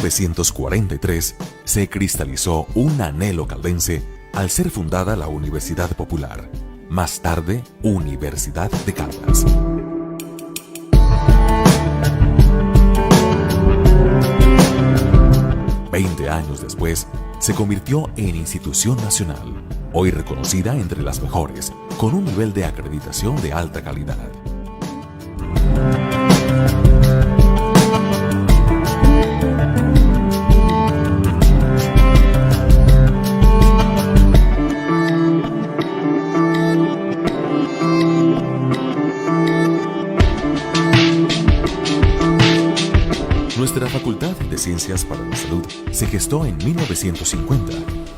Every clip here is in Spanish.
1943 se cristalizó un anhelo caldense al ser fundada la Universidad Popular, más tarde Universidad de Caldas. Veinte años después, se convirtió en institución nacional, hoy reconocida entre las mejores, con un nivel de acreditación de alta calidad. Nuestra Facultad de Ciencias para la Salud se gestó en 1950.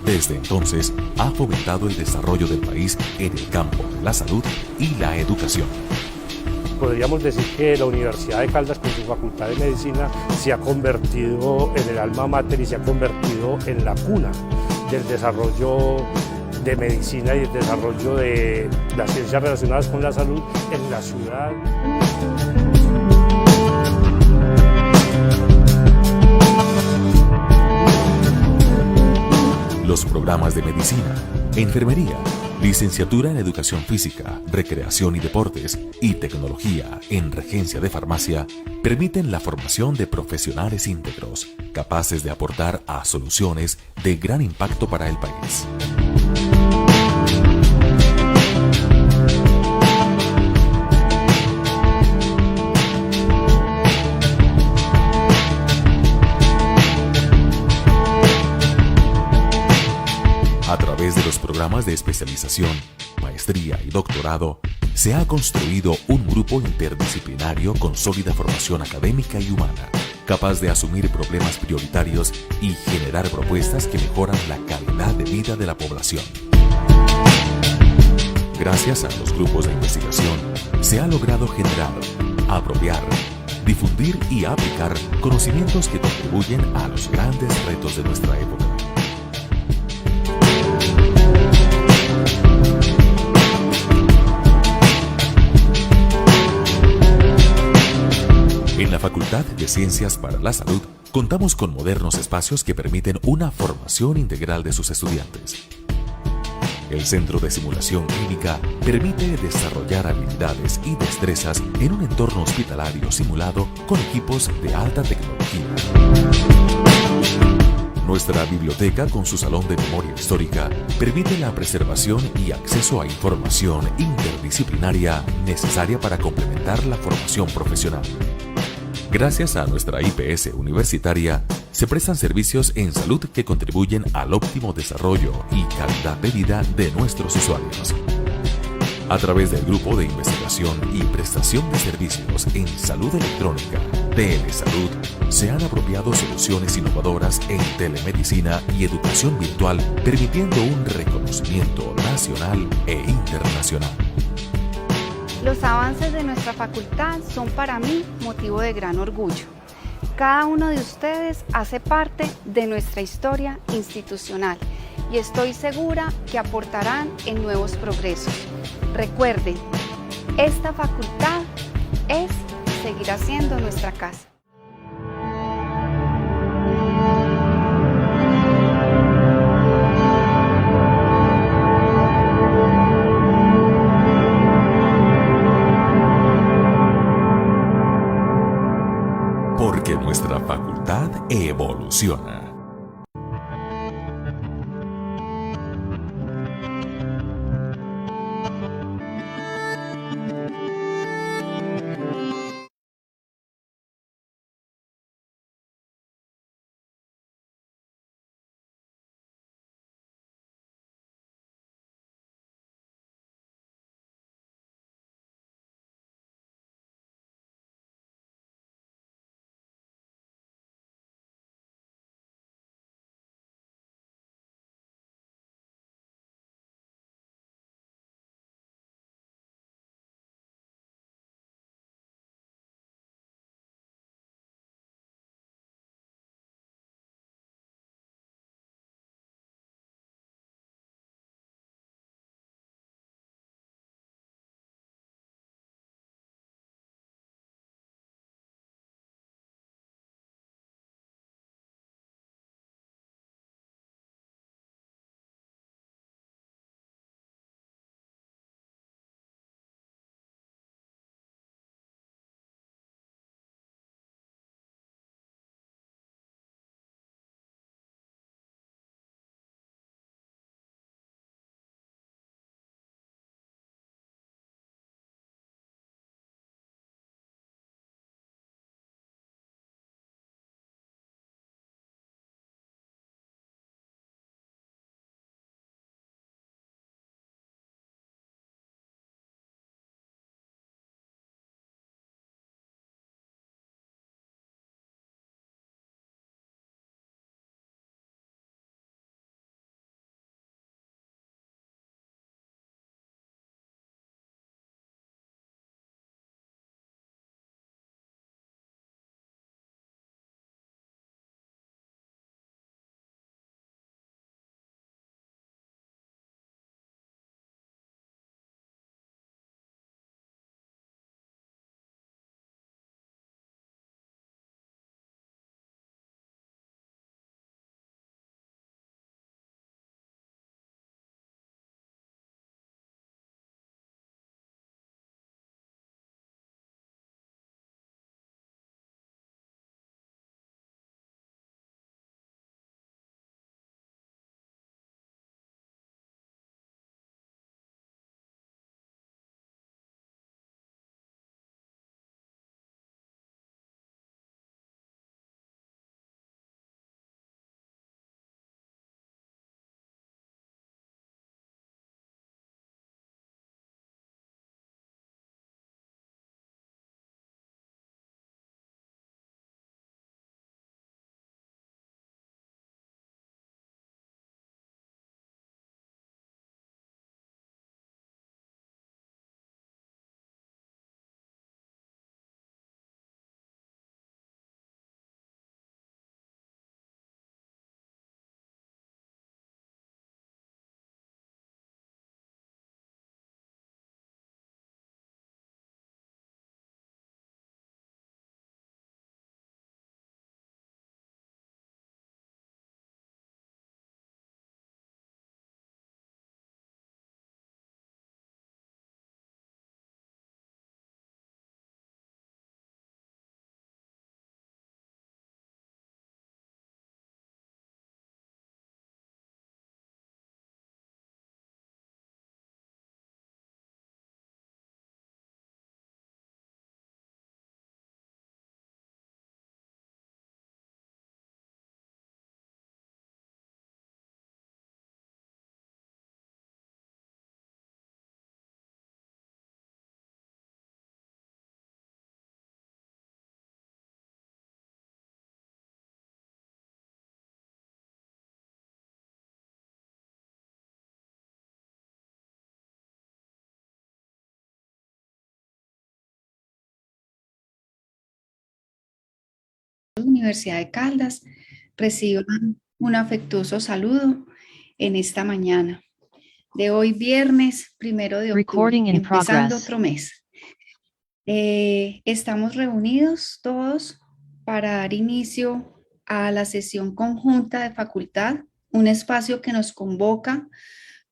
Desde entonces, ha fomentado el desarrollo del país en el campo de la salud y la educación. Podríamos decir que la Universidad de Caldas, con su Facultad de Medicina, se ha convertido en el alma mater y se ha convertido en la cuna del desarrollo de medicina y el desarrollo de las ciencias relacionadas con la salud en la ciudad. Los programas de medicina, enfermería, licenciatura en educación física, recreación y deportes y tecnología en regencia de farmacia permiten la formación de profesionales íntegros, capaces de aportar a soluciones de gran impacto para el país. A través de los programas de especialización, maestría y doctorado, se ha construido un grupo interdisciplinario con sólida formación académica y humana, capaz de asumir problemas prioritarios y generar propuestas que mejoran la calidad de vida de la población. Gracias a los grupos de investigación, se ha logrado generar, apropiar, difundir y aplicar conocimientos que contribuyen a los grandes retos de nuestra época. En la Facultad de Ciencias para la Salud, contamos con modernos espacios que permiten una formación integral de sus estudiantes. El Centro de Simulación Clínica permite desarrollar habilidades y destrezas en un entorno hospitalario simulado con equipos de alta tecnología. Nuestra biblioteca, con su salón de memoria histórica, permite la preservación y acceso a información interdisciplinaria necesaria para complementar la formación profesional. Gracias a nuestra IPS universitaria, se prestan servicios en salud que contribuyen al óptimo desarrollo y calidad de vida de nuestros usuarios. A través del Grupo de Investigación y Prestación de Servicios en Salud Electrónica, Telesalud, se han apropiado soluciones innovadoras en telemedicina y educación virtual, permitiendo un reconocimiento nacional e internacional. Los avances de nuestra facultad son para mí motivo de gran orgullo. Cada uno de ustedes hace parte de nuestra historia institucional y estoy segura que aportarán en nuevos progresos. Recuerden, esta facultad es y seguirá siendo nuestra casa. Porque nuestra facultad evoluciona. Universidad de Caldas, reciban un afectuoso saludo en esta mañana de hoy, viernes 1 de octubre, empezando otro mes. Estamos reunidos todos para dar inicio a la sesión conjunta de facultad, un espacio que nos convoca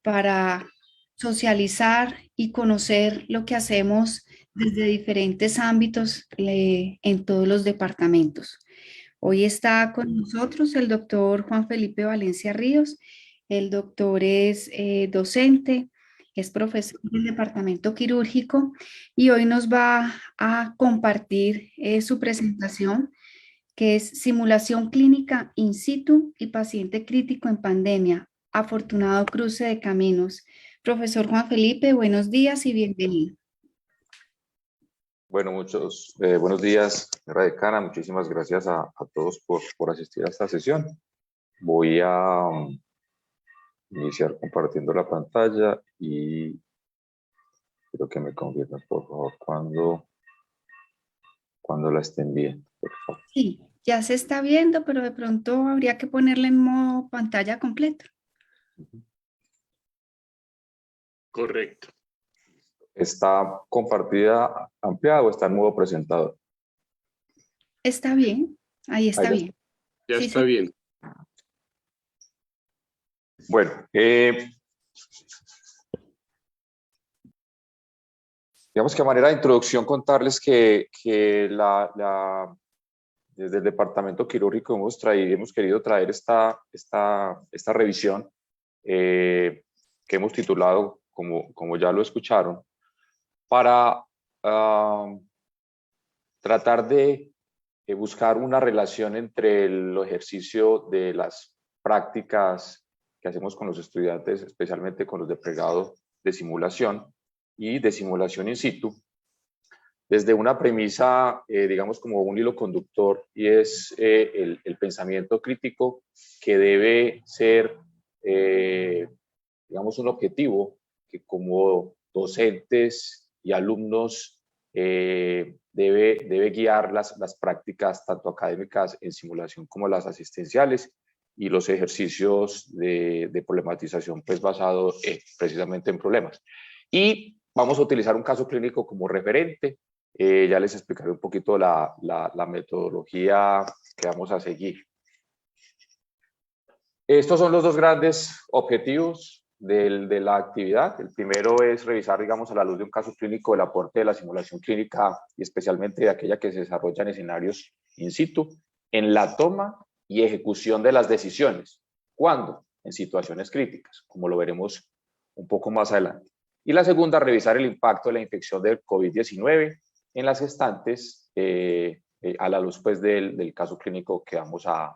para socializar y conocer lo que hacemos desde diferentes ámbitos en todos los departamentos. Hoy está con nosotros el doctor Juan Felipe Valencia Ríos. El doctor es docente, es profesor del departamento quirúrgico y hoy nos va a compartir su presentación, que es Simulación Clínica In Situ y Paciente Crítico en Pandemia, afortunado cruce de caminos. Profesor Juan Felipe, buenos días y bienvenido. Bueno, buenos días, señora decana. Muchísimas gracias a todos por asistir a esta sesión. Voy a iniciar compartiendo la pantalla y quiero que me confirmen, por favor, cuando la estén viendo, por favor. Sí, ya se está viendo, pero de pronto habría que ponerla en modo pantalla completa. Correcto. ¿Está compartida, ampliada o está en modo presentador? Está bien, ahí está bien. Ya Sí, está sí. bien. Bueno, digamos que a manera de introducción contarles que desde el departamento quirúrgico hemos querido traer esta revisión que hemos titulado, como ya lo escucharon, para tratar de buscar una relación entre el ejercicio de las prácticas que hacemos con los estudiantes, especialmente con los de pregrado de simulación y de simulación in situ, desde una premisa, digamos, como un hilo conductor, y es el pensamiento crítico, que debe ser, digamos, un objetivo que como docentes y alumnos debe guiar las prácticas tanto académicas en simulación como las asistenciales y los ejercicios de problematización pues basado precisamente en problemas. Y vamos a utilizar un caso clínico como referente. Ya les explicaré un poquito la metodología que vamos a seguir. Estos son los dos grandes objetivos de la actividad. El primero es revisar, digamos, a la luz de un caso clínico, el aporte de la simulación clínica y especialmente de aquella que se desarrolla en escenarios in situ, en la toma y ejecución de las decisiones. ¿Cuándo? En situaciones críticas, como lo veremos un poco más adelante. Y la segunda, revisar el impacto de la infección del COVID-19 en las gestantes a la luz pues, del caso clínico que vamos a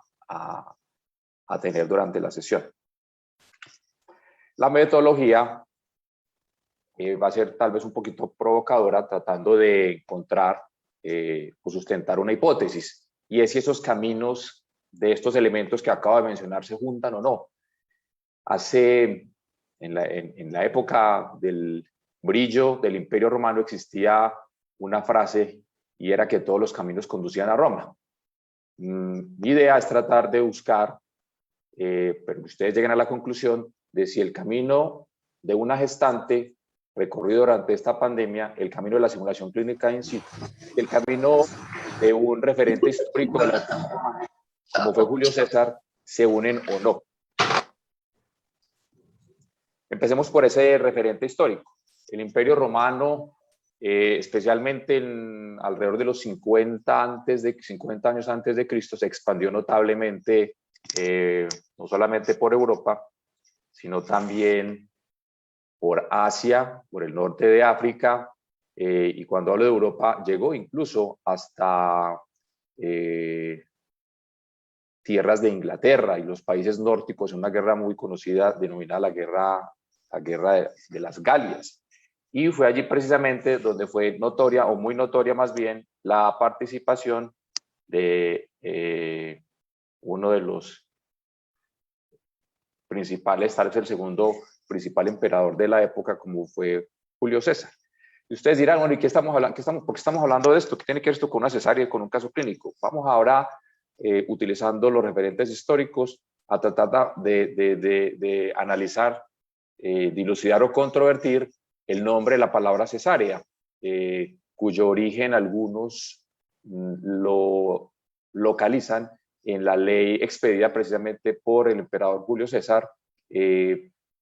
tener durante la sesión. La metodología va a ser tal vez un poquito provocadora, tratando de encontrar o sustentar una hipótesis, y es si esos caminos de estos elementos que acabo de mencionar se juntan o no. En la época del brillo del Imperio Romano existía una frase y era que todos los caminos conducían a Roma. Mi idea es tratar de buscar, pero que ustedes lleguen a la conclusión de si el camino de una gestante recorrido durante esta pandemia, el camino de la simulación clínica in situ, el camino de un referente histórico de la como fue Julio César, se unen o no. Empecemos por ese referente histórico. El Imperio Romano, especialmente alrededor de los 50 años antes de Cristo, se expandió notablemente, no solamente por Europa, sino también por Asia, por el norte de África, y cuando hablo de Europa, llegó incluso hasta tierras de Inglaterra y los países nórdicos en una guerra muy conocida denominada la guerra de las Galias. Y fue allí precisamente donde fue notoria, o muy notoria más bien, la participación de uno de los principales, tal vez el segundo principal emperador de la época, como fue Julio César. Y ustedes dirán, bueno, ¿y qué estamos hablando? ¿Por qué estamos hablando de esto? ¿Qué tiene que ver esto con una cesárea y con un caso clínico? Vamos ahora utilizando los referentes históricos, a tratar de analizar, dilucidar o controvertir el nombre de la palabra cesárea, cuyo origen algunos lo localizan en la ley expedida precisamente por el emperador Julio César,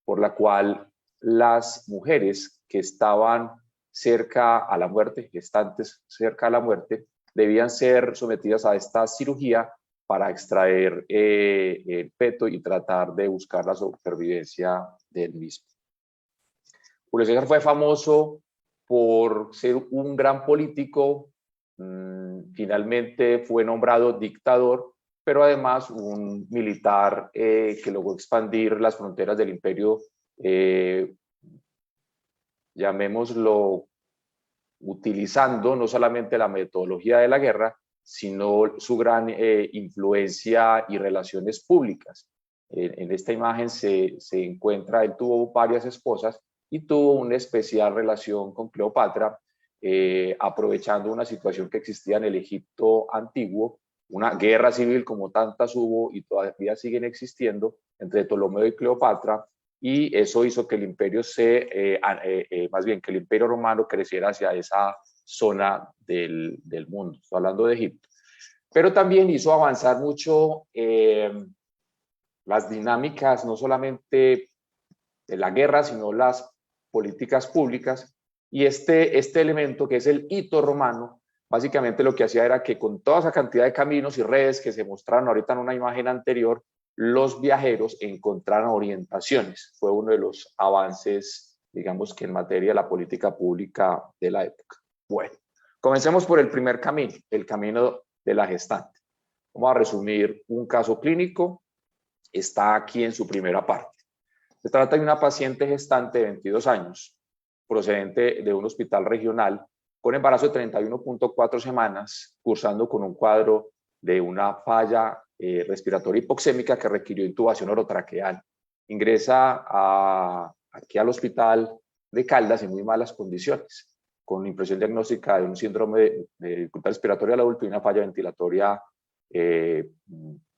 por la cual las mujeres que estaban cerca a la muerte, gestantes cerca a la muerte, debían ser sometidas a esta cirugía para extraer el feto y tratar de buscar la supervivencia del mismo. Julio César fue famoso por ser un gran político, finalmente fue nombrado dictador, pero además un militar que logró expandir las fronteras del imperio, llamémoslo, utilizando no solamente la metodología de la guerra, sino su gran influencia y relaciones públicas. En esta imagen se encuentra, él tuvo varias esposas y tuvo una especial relación con Cleopatra, aprovechando una situación que existía en el Egipto antiguo, una guerra civil como tantas hubo y todavía siguen existiendo entre Ptolomeo y Cleopatra, y eso hizo que el imperio más bien que el imperio romano creciera hacia esa zona del mundo. Estoy hablando de Egipto. Pero también hizo avanzar mucho las dinámicas, no solamente de la guerra, sino las políticas públicas. Y este elemento, que es el hito romano, básicamente lo que hacía era que con toda esa cantidad de caminos y redes que se mostraron ahorita en una imagen anterior, los viajeros encontraron orientaciones. Fue uno de los avances, digamos, que en materia de la política pública de la época. Bueno, comencemos por el primer camino, el camino de la gestante. Vamos a resumir un caso clínico. Está aquí en su primera parte. Se trata de una paciente gestante de 22 años, procedente de un hospital regional, con embarazo de 31.4 semanas, cursando con un cuadro de una falla respiratoria hipoxémica que requirió intubación orotraqueal. Ingresa aquí al hospital de Caldas en muy malas condiciones, con impresión diagnóstica de un síndrome de dificultad respiratoria al adulto y una falla ventilatoria,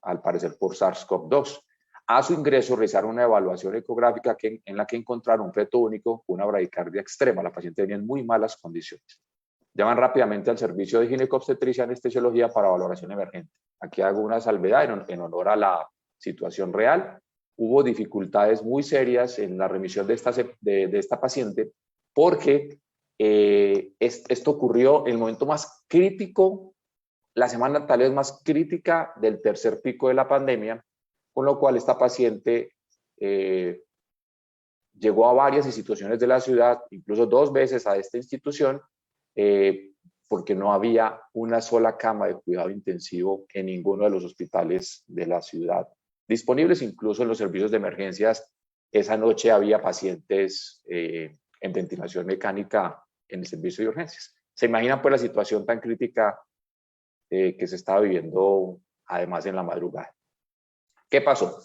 al parecer por SARS-CoV-2. A su ingreso realizaron una evaluación ecográfica en la que encontraron un feto único con una bradicardia extrema. La paciente venía en muy malas condiciones. Llaman rápidamente al servicio de ginecobstetricia y anestesiología para valoración emergente. Aquí hago una salvedad en honor a la situación real. Hubo dificultades muy serias en la remisión de esta paciente porque esto ocurrió en el momento más crítico, la semana tal vez más crítica del tercer pico de la pandemia, con lo cual esta paciente llegó a varias instituciones de la ciudad, incluso 2 veces a esta institución, porque no había una sola cama de cuidado intensivo en ninguno de los hospitales de la ciudad disponibles. Incluso en los servicios de emergencias, esa noche había pacientes en ventilación mecánica en el servicio de urgencias. ¿Se imaginan pues la situación tan crítica que se estaba viviendo además en la madrugada? ¿Qué pasó?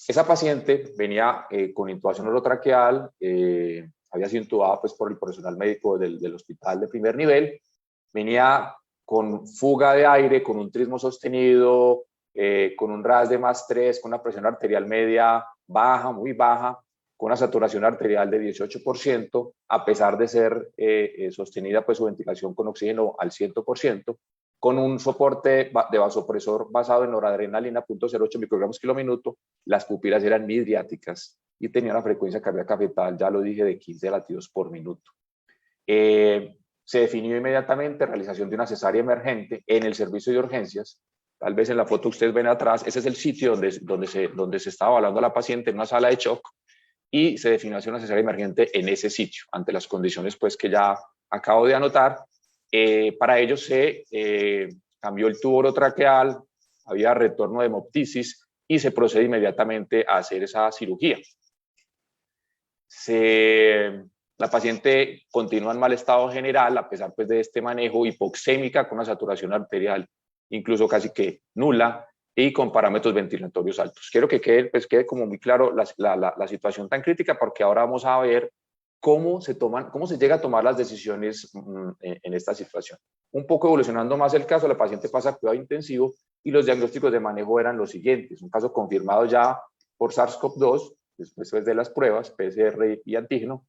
Esa paciente venía con intubación orotraqueal, había sido intubada pues, por el personal médico del hospital de primer nivel, venía con fuga de aire, con un trismo sostenido, con un RAS de +3, con una presión arterial media baja, muy baja, con una saturación arterial de 18%, a pesar de ser sostenida pues, su ventilación con oxígeno al 100%, con un soporte de vasopresor basado en noradrenalina, 0.08 microgramos kilo minuto. Las pupilas eran midriáticas y tenía una frecuencia cardíaca fetal, ya lo dije, de 15 latidos por minuto. Se definió inmediatamente realización de una cesárea emergente en el servicio de urgencias. Tal vez en la foto ustedes ven atrás, ese es el sitio donde se estaba evaluando a la paciente en una sala de shock, y se definió hacer una cesárea emergente en ese sitio, ante las condiciones pues, que ya acabo de anotar. Para ello se cambió el tubo orotraqueal, había retorno de hemoptisis y se procede inmediatamente a hacer esa cirugía. La paciente continúa en mal estado general a pesar pues, de este manejo, hipoxémica con una saturación arterial incluso casi que nula y con parámetros ventilatorios altos. Quiero que quede como muy claro la situación tan crítica, porque ahora vamos a ver cómo se llega a tomar las decisiones en esta situación. Un poco evolucionando más el caso, la paciente pasa a cuidado intensivo y los diagnósticos de manejo eran los siguientes. Un caso confirmado ya por SARS-CoV-2, después de las pruebas, PCR y antígeno.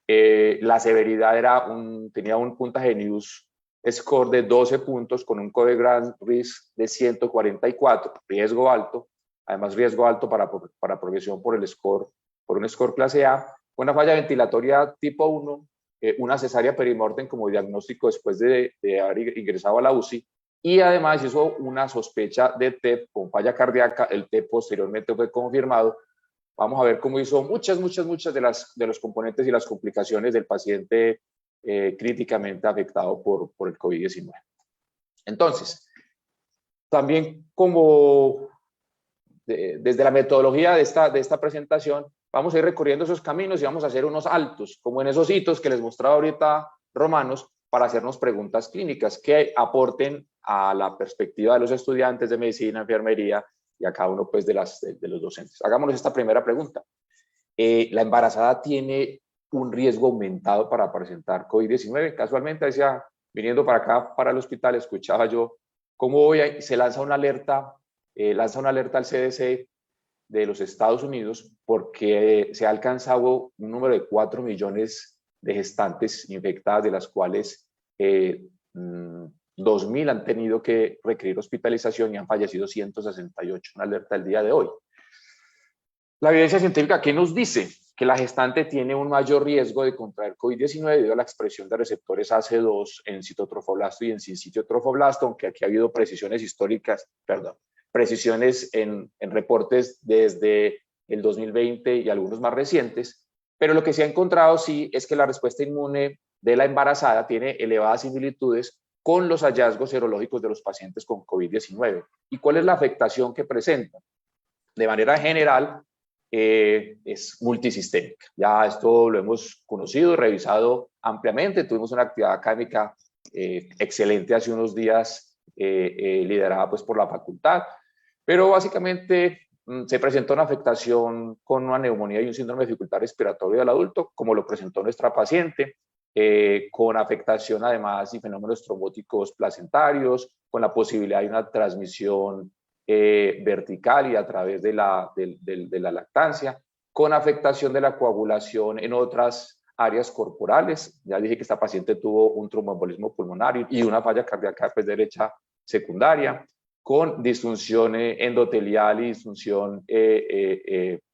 La severidad tenía un puntaje News score de 12 puntos con un Codegram risk de 144, riesgo alto, además riesgo alto para progresión por un score clase A, una falla ventilatoria tipo 1, una cesárea perimortem como diagnóstico después de haber ingresado a la UCI, y además hizo una sospecha de TEP con falla cardíaca. El TEP posteriormente fue confirmado. Vamos a ver cómo hizo muchas de los componentes y las complicaciones del paciente críticamente afectado por el COVID-19. Entonces, también desde la metodología de esta presentación, vamos a ir recorriendo esos caminos y vamos a hacer unos altos, como en esos hitos que les mostraba ahorita Romanos, para hacernos preguntas clínicas que aporten a la perspectiva de los estudiantes de medicina, enfermería y a cada uno pues, de los docentes. Hagámonos esta primera pregunta. ¿La embarazada tiene un riesgo aumentado para presentar COVID-19? Casualmente, decía, viniendo para acá, para el hospital, escuchaba yo cómo se lanza una alerta al CDC de los Estados Unidos porque se ha alcanzado un número de 4 millones de gestantes infectadas, de las cuales 2.000 han tenido que requerir hospitalización y han fallecido 168, una alerta del día de hoy. La evidencia científica, ¿qué nos dice? Que la gestante tiene un mayor riesgo de contraer COVID-19 debido a la expresión de receptores AC2 en citotrofoblasto y en sinsitio trofoblasto, aunque aquí ha habido precisiones en reportes desde el 2020 y algunos más recientes, pero lo que se ha encontrado sí es que la respuesta inmune de la embarazada tiene elevadas similitudes con los hallazgos serológicos de los pacientes con COVID-19. ¿Y cuál es la afectación que presentan? De manera general, es multisistémica. Ya esto lo hemos conocido y revisado ampliamente. Tuvimos una actividad académica excelente hace unos días, liderada pues, por la facultad, pero básicamente se presentó una afectación con una neumonía y un síndrome de dificultad respiratoria del adulto, como lo presentó nuestra paciente, con afectación además y fenómenos trombóticos placentarios, con la posibilidad de una transmisión vertical y a través de la lactancia, con afectación de la coagulación en otras áreas corporales. Ya dije que esta paciente tuvo un tromboembolismo pulmonar y una falla cardíaca pues, derecha secundaria, con disfunción endotelial y disfunción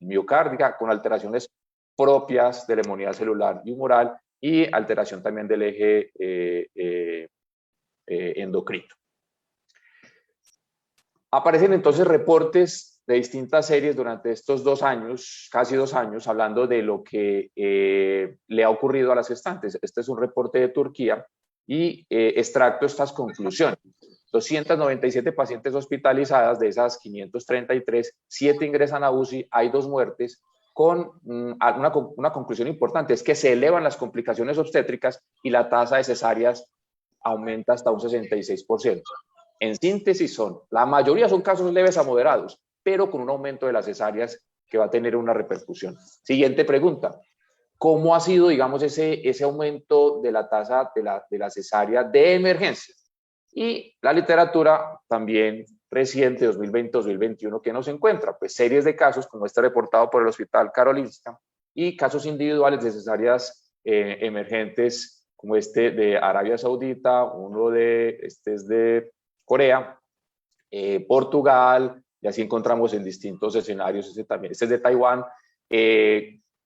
miocárdica, con alteraciones propias de la inmunidad celular y humoral y alteración también del eje endocrino. Aparecen entonces reportes de distintas series durante estos 2 años, casi 2 años, hablando de lo que le ha ocurrido a las gestantes. Este es un reporte de Turquía y extracto estas conclusiones. 297 pacientes hospitalizadas, de esas 533, 7 ingresan a UCI, hay 2 muertes, con una conclusión importante, es que se elevan las complicaciones obstétricas y la tasa de cesáreas aumenta hasta un 66%. En síntesis la mayoría son casos leves a moderados, pero con un aumento de las cesáreas que va a tener una repercusión. Siguiente pregunta. ¿Cómo ha sido, digamos, ese aumento de la tasa de la cesárea de emergencia? Y la literatura también reciente, 2020-2021, que nos encuentra, pues series de casos como este reportado por el Hospital Karolinska y casos individuales de cesáreas emergentes como este de Arabia Saudita, este es de Corea, Portugal, y así encontramos en distintos escenarios, este es de Taiwán,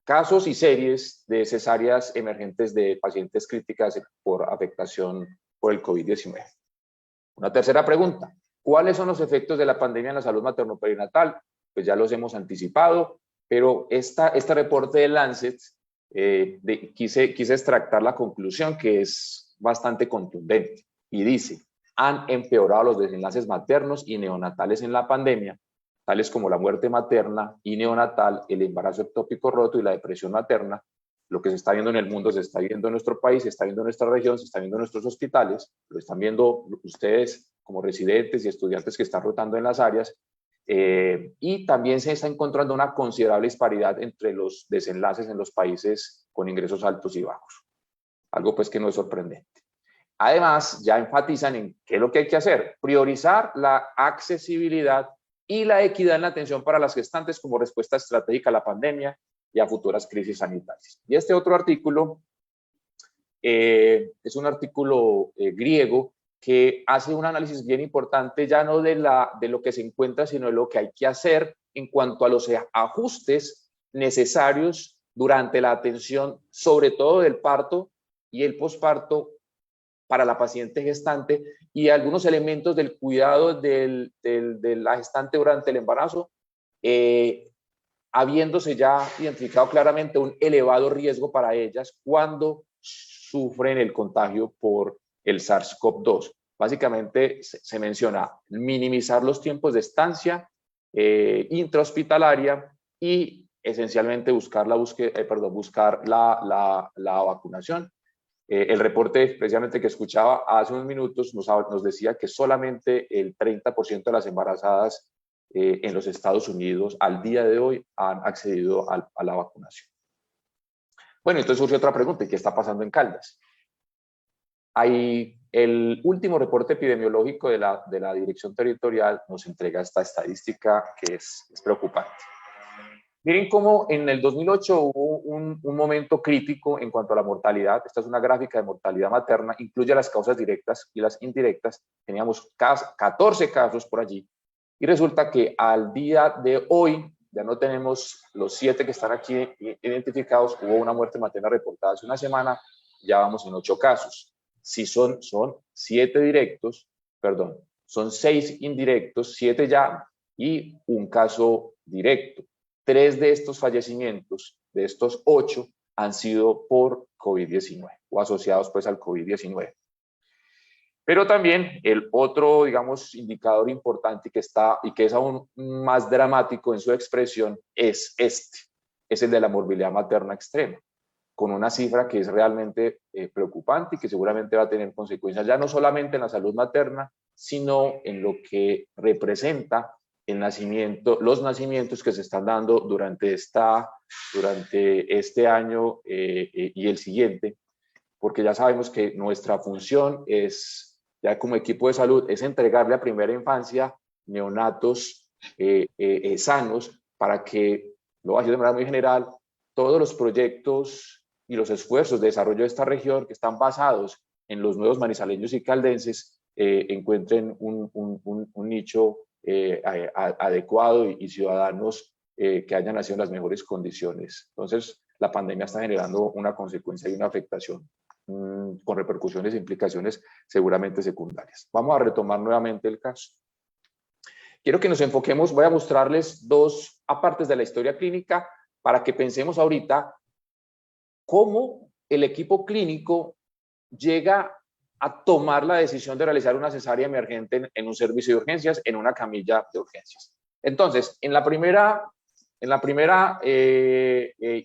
casos y series de cesáreas emergentes de pacientes críticas por afectación por el COVID-19. Una tercera pregunta, ¿cuáles son los efectos de la pandemia en la salud materno-perinatal? Pues ya los hemos anticipado, pero este reporte de Lancet, quise extractar la conclusión que es bastante contundente y dice, han empeorado los desenlaces maternos y neonatales en la pandemia, tales como la muerte materna y neonatal, el embarazo ectópico roto y la depresión materna. Lo que se está viendo en el mundo se está viendo en nuestro país, se está viendo en nuestra región, se está viendo en nuestros hospitales, lo están viendo ustedes como residentes y estudiantes que están rotando en las áreas, Y también se está encontrando una considerable disparidad entre los desenlaces en los países con ingresos altos y bajos. Algo pues que no es sorprendente. Además, ya enfatizan en qué es lo que hay que hacer: priorizar la accesibilidad y la equidad en la atención para las gestantes como respuesta estratégica a la pandemia y a futuras crisis sanitarias. Y este otro artículo es un artículo griego que hace un análisis bien importante, ya no de lo que se encuentra, sino de lo que hay que hacer en cuanto a los ajustes necesarios durante la atención, sobre todo del parto y el posparto, para la paciente gestante, y algunos elementos del cuidado de la gestante durante el embarazo, habiéndose ya identificado claramente un elevado riesgo para ellas cuando sufren el contagio por el SARS-CoV-2. Básicamente se menciona minimizar los tiempos de estancia intrahospitalaria y esencialmente buscar la vacunación. El reporte precisamente que escuchaba hace unos minutos nos decía que solamente el 30% de las embarazadas en los Estados Unidos al día de hoy han accedido a la vacunación. Bueno, entonces surge otra pregunta: ¿y qué está pasando en Caldas? El último reporte epidemiológico de la Dirección Territorial nos entrega esta estadística que es preocupante. Miren cómo en el 2008 hubo un momento crítico en cuanto a la mortalidad. Esta es una gráfica de mortalidad materna, incluye las causas directas y las indirectas. Teníamos 14 casos por allí. Y resulta que al día de hoy, ya no tenemos los 7 que están aquí identificados. Hubo una muerte materna reportada hace una semana, ya vamos en 8 casos. Si son 7 directos, perdón, son 6 indirectos, 7 ya, y un caso directo. 3 de estos fallecimientos, de estos 8, han sido por COVID-19 o asociados pues al COVID-19. Pero también el otro, digamos, indicador importante que es aún más dramático en su expresión es el de la morbilidad materna extrema, con una cifra que es realmente preocupante y que seguramente va a tener consecuencias ya no solamente en la salud materna, sino en lo que representa los nacimientos que se están dando durante este año y el siguiente, porque ya sabemos que nuestra función es, ya como equipo de salud, es entregarle a primera infancia neonatos sanos, para que, lo voy a decir de manera muy general, todos los proyectos y los esfuerzos de desarrollo de esta región que están basados en los nuevos manizaleños y caldenses encuentren un nicho adecuado y ciudadanos que hayan nacido en las mejores condiciones. Entonces, la pandemia está generando una consecuencia y una afectación con repercusiones e implicaciones seguramente secundarias. Vamos a retomar nuevamente el caso. Quiero que nos enfoquemos, voy a mostrarles 2 apartes de la historia clínica para que pensemos ahorita cómo el equipo clínico llega a tomar la decisión de realizar una cesárea emergente en un servicio de urgencias, en una camilla de urgencias. Entonces, en la primera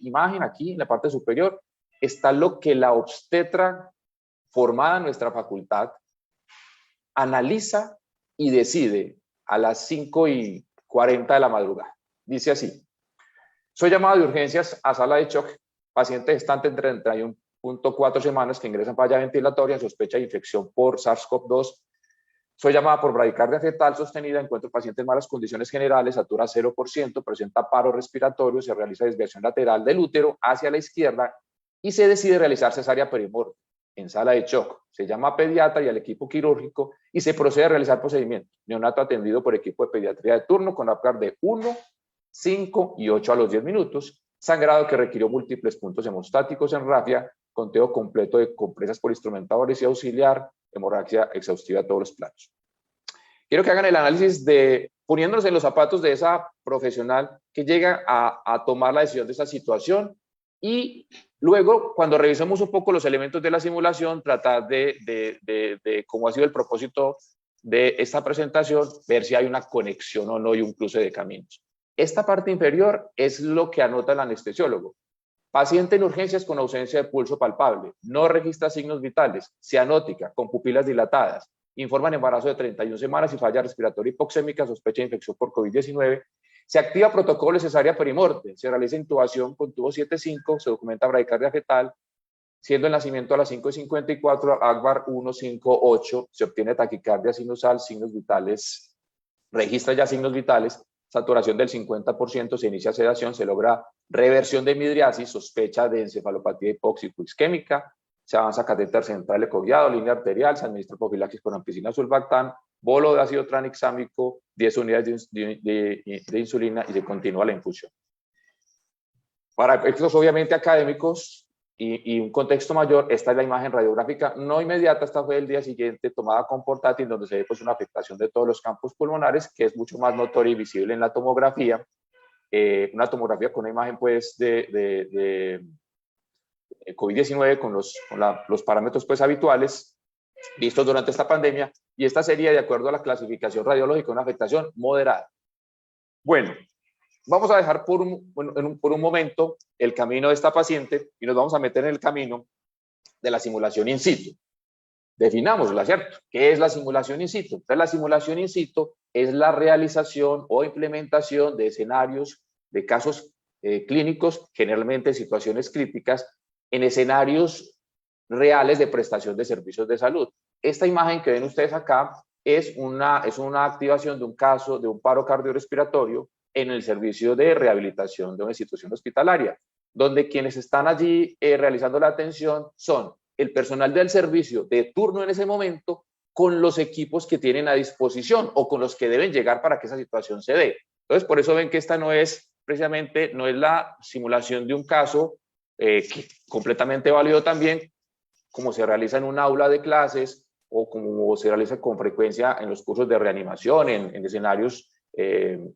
imagen, aquí en la parte superior, está lo que la obstetra formada en nuestra facultad analiza y decide a las 5:40 de la madrugada. Dice así: soy llamada de urgencias a sala de shock, paciente gestante entre 31.4 semanas que ingresan para valla ventilatoria en sospecha de infección por SARS-CoV-2. Soy llamada por bradicardia fetal sostenida, encuentro paciente en malas condiciones generales, altura 0%, presenta paro respiratorio, se realiza desviación lateral del útero hacia la izquierda y se decide realizar cesárea perimortem en sala de shock. Se llama a pediatra y al equipo quirúrgico y se procede a realizar procedimiento. Neonato atendido por equipo de pediatría de turno con APGAR de 1, 5 y 8 a los 10 minutos. Sangrado que requirió múltiples puntos hemostáticos en rafia, conteo completo de compresas por instrumentadores y auxiliar, hemorragia exhaustiva a todos los planos. Quiero que hagan el análisis poniéndonos en los zapatos de esa profesional que llega a tomar la decisión de esa situación, y luego, cuando revisemos un poco los elementos de la simulación, tratar de cómo ha sido el propósito de esta presentación, ver si hay una conexión o no y un cruce de caminos. Esta parte inferior es lo que anota el anestesiólogo. Paciente en urgencias con ausencia de pulso palpable, no registra signos vitales, cianótica, con pupilas dilatadas, informan embarazo de 31 semanas y falla respiratoria hipoxémica, sospecha de infección por COVID-19. Se activa protocolo de cesárea perimorte, se realiza intubación con tubo 7.5, se documenta bradicardia fetal, siendo el nacimiento a las 5:54, Akbar 158, se obtiene taquicardia sinusal, signos vitales, registra ya signos vitales, saturación del 50%, se inicia sedación, se logra reversión de midriasis, sospecha de encefalopatía hipóxico-isquémica, se avanza catéter central ecoguiado, línea arterial, se administra profilaxis con ampicilina sulbactam, bolo de ácido tranexámico, 10 unidades de insulina y se continúa la infusión. Para efectos obviamente académicos y un contexto mayor, esta es la imagen radiográfica no inmediata, esta fue el día siguiente tomada con portátil, donde se ve pues una afectación de todos los campos pulmonares, que es mucho más notoria y visible en la tomografía. Una tomografía con una imagen pues de COVID-19 con los parámetros pues habituales vistos durante esta pandemia, y esta sería de acuerdo a la clasificación radiológica una afectación moderada. Bueno, vamos a dejar por un momento el camino de esta paciente y nos vamos a meter en el camino de la simulación in situ. Definámosla, ¿cierto? ¿Qué es la simulación in situ? Entonces, la simulación in situ es la realización o implementación de escenarios de casos clínicos, generalmente en situaciones críticas, en escenarios reales de prestación de servicios de salud. Esta imagen que ven ustedes acá es una activación de un caso de un paro cardiorrespiratorio en el servicio de rehabilitación de una institución hospitalaria, donde quienes están allí realizando la atención son el personal del servicio de turno en ese momento con los equipos que tienen a disposición o con los que deben llegar para que esa situación se dé. Entonces, por eso ven que esta no es precisamente, no es la simulación de un caso completamente válido también, como se realiza en un aula de clases o como se realiza con frecuencia en los cursos de reanimación, en escenarios, en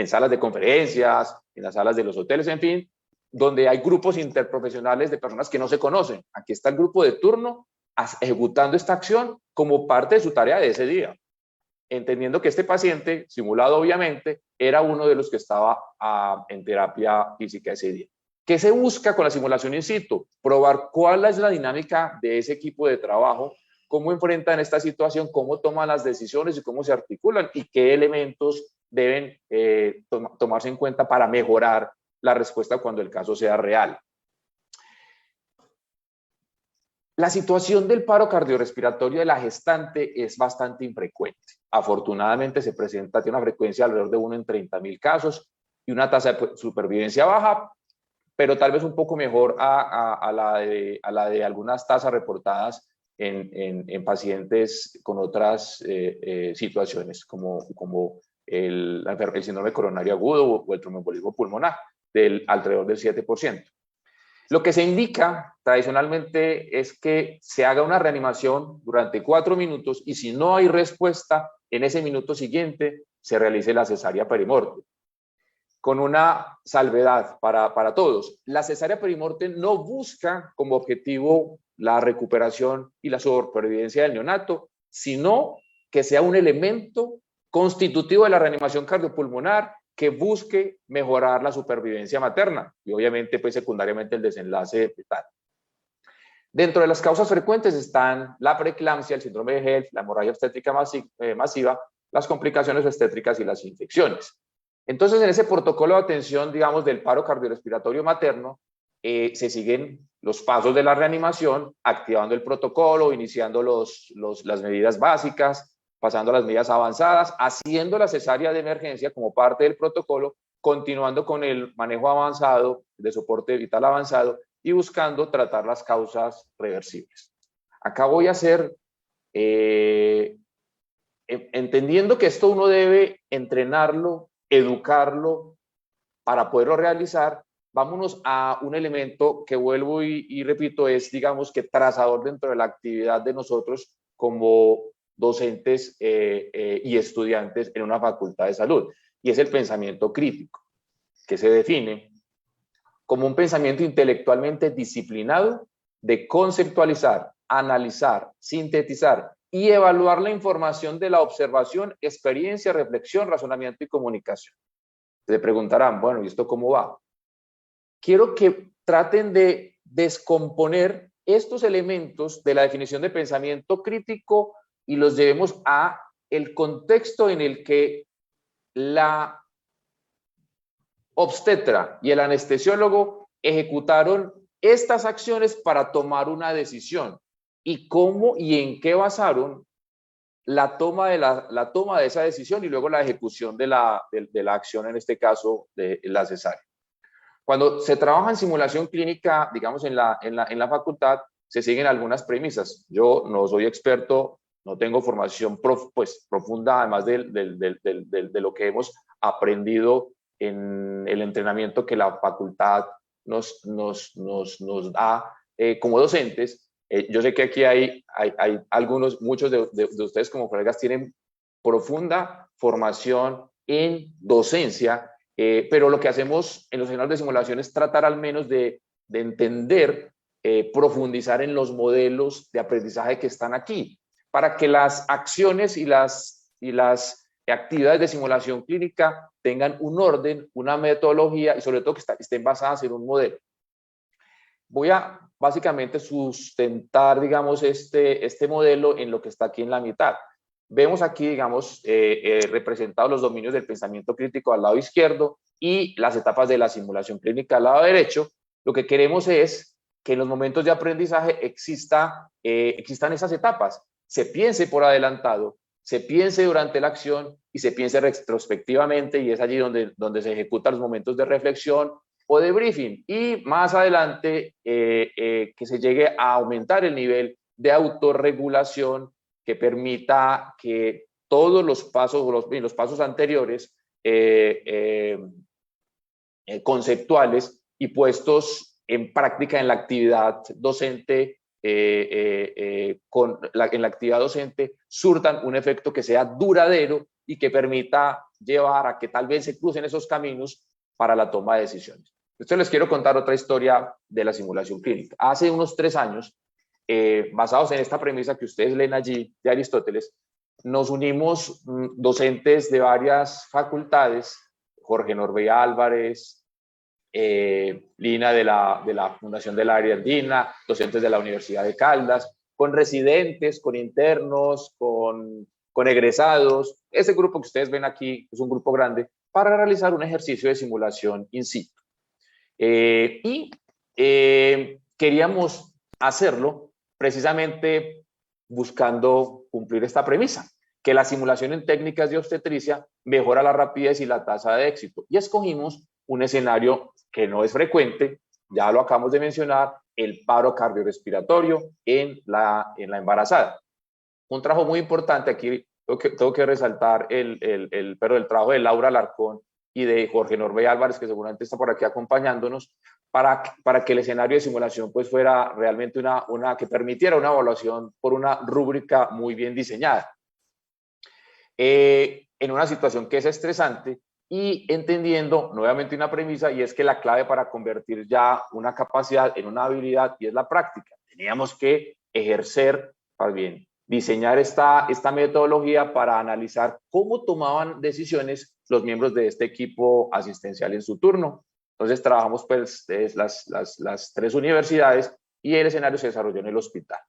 salas de conferencias, en las salas de los hoteles, en fin, donde hay grupos interprofesionales de personas que no se conocen. Aquí está el grupo de turno ejecutando esta acción como parte de su tarea de ese día, entendiendo que este paciente, simulado obviamente, era uno de los que estaba en terapia física ese día. ¿Qué se busca con la simulación in situ? Probar cuál es la dinámica de ese equipo de trabajo, cómo enfrentan esta situación, cómo toman las decisiones y cómo se articulan y qué elementos deben tomarse en cuenta para mejorar la respuesta cuando el caso sea real. La situación del paro cardiorrespiratorio de la gestante es bastante infrecuente. Afortunadamente se presenta, tiene una frecuencia alrededor de 1 en 30.000 casos y una tasa de supervivencia baja, pero tal vez un poco mejor a la de algunas tasas reportadas en pacientes con otras situaciones, como el síndrome coronario agudo o el tromboembolismo pulmonar, alrededor del 7%. Lo que se indica tradicionalmente es que se haga una reanimación durante 4 minutos y si no hay respuesta, en ese minuto siguiente se realice la cesárea perimorte. Con una salvedad para todos. La cesárea perimorte no busca como objetivo la recuperación y la supervivencia del neonato, sino que sea un elemento constitutivo de la reanimación cardiopulmonar que busque mejorar la supervivencia materna y obviamente pues secundariamente el desenlace fetal. Dentro de las causas frecuentes están la preeclampsia, el síndrome de HELLP, la hemorragia obstétrica masiva, las complicaciones obstétricas y las infecciones. Entonces, en ese protocolo de atención, digamos, del paro cardiorrespiratorio materno, se siguen los pasos de la reanimación, activando el protocolo, iniciando las medidas básicas, pasando a las medidas avanzadas, haciendo la cesárea de emergencia como parte del protocolo, continuando con el manejo avanzado, de soporte vital avanzado, y buscando tratar las causas reversibles. Acá voy a hacer, entendiendo que esto uno debe entrenarlo, educarlo para poderlo realizar, vámonos a un elemento que vuelvo y repito, es digamos que trazador dentro de la actividad de nosotros como docentes y estudiantes en una facultad de salud, y es el pensamiento crítico, que se define como un pensamiento intelectualmente disciplinado de conceptualizar, analizar, sintetizar y evaluar la información de la observación, experiencia, reflexión, razonamiento y comunicación. Se preguntarán, bueno, ¿y esto cómo va? Quiero que traten de descomponer estos elementos de la definición de pensamiento crítico y los llevemos a el contexto en el que la obstetra y el anestesiólogo ejecutaron estas acciones para tomar una decisión, y cómo y en qué basaron la toma de esa decisión y luego la ejecución de la acción, en este caso de la cesárea. Cuando se trabaja en simulación clínica, digamos en la facultad, se siguen algunas premisas. Yo no soy experto, no tengo formación profunda, además de lo que hemos aprendido en el entrenamiento que la facultad nos da como docentes. Yo sé que aquí hay muchos de ustedes como colegas tienen profunda formación en docencia, pero lo que hacemos en los escenarios de simulación es tratar al menos de entender, profundizar en los modelos de aprendizaje que están aquí, para que las acciones y las actividades de simulación clínica tengan un orden, una metodología y sobre todo que estén basadas en un modelo. Voy a básicamente sustentar, digamos, este modelo en lo que está aquí en la mitad. Vemos aquí, digamos, representados los dominios del pensamiento crítico al lado izquierdo y las etapas de la simulación clínica al lado derecho. Lo que queremos es que en los momentos de aprendizaje existan esas etapas. Se piense por adelantado, se piense durante la acción y se piense retrospectivamente, y es allí donde se ejecutan los momentos de reflexión o de briefing, y más adelante que se llegue a aumentar el nivel de autorregulación que permita que todos los pasos anteriores conceptuales y puestos en práctica en la actividad docente, en la actividad docente surtan un efecto que sea duradero y que permita llevar a que tal vez se crucen esos caminos para la toma de decisiones. Entonces les quiero contar otra historia de la simulación clínica. Hace unos 3 años, basados en esta premisa que ustedes leen allí de Aristóteles, nos unimos docentes de varias facultades, Jorge Norbey Álvarez, Lina de la Fundación del Área Andina, docentes de la Universidad de Caldas, con residentes, con internos, con egresados. Ese grupo que ustedes ven aquí es un grupo grande para realizar un ejercicio de simulación in situ. Queríamos hacerlo precisamente buscando cumplir esta premisa, que la simulación en técnicas de obstetricia mejora la rapidez y la tasa de éxito. Y escogimos un escenario que no es frecuente, ya lo acabamos de mencionar, el paro cardiorrespiratorio en la embarazada. Un trabajo muy importante, aquí tengo que resaltar el trabajo de Laura Alarcón y de Jorge Norbey Álvarez, que seguramente está por aquí acompañándonos, para que el escenario de simulación pues fuera realmente que permitiera una evaluación por una rúbrica muy bien diseñada. En una situación que es estresante y entendiendo nuevamente una premisa, y es que la clave para convertir ya una capacidad en una habilidad y es la práctica. Teníamos que ejercer, más bien, diseñar esta metodología para analizar cómo tomaban decisiones los miembros de este equipo asistencial en su turno. Entonces trabajamos pues las 3 universidades y el escenario se desarrolló en el hospital.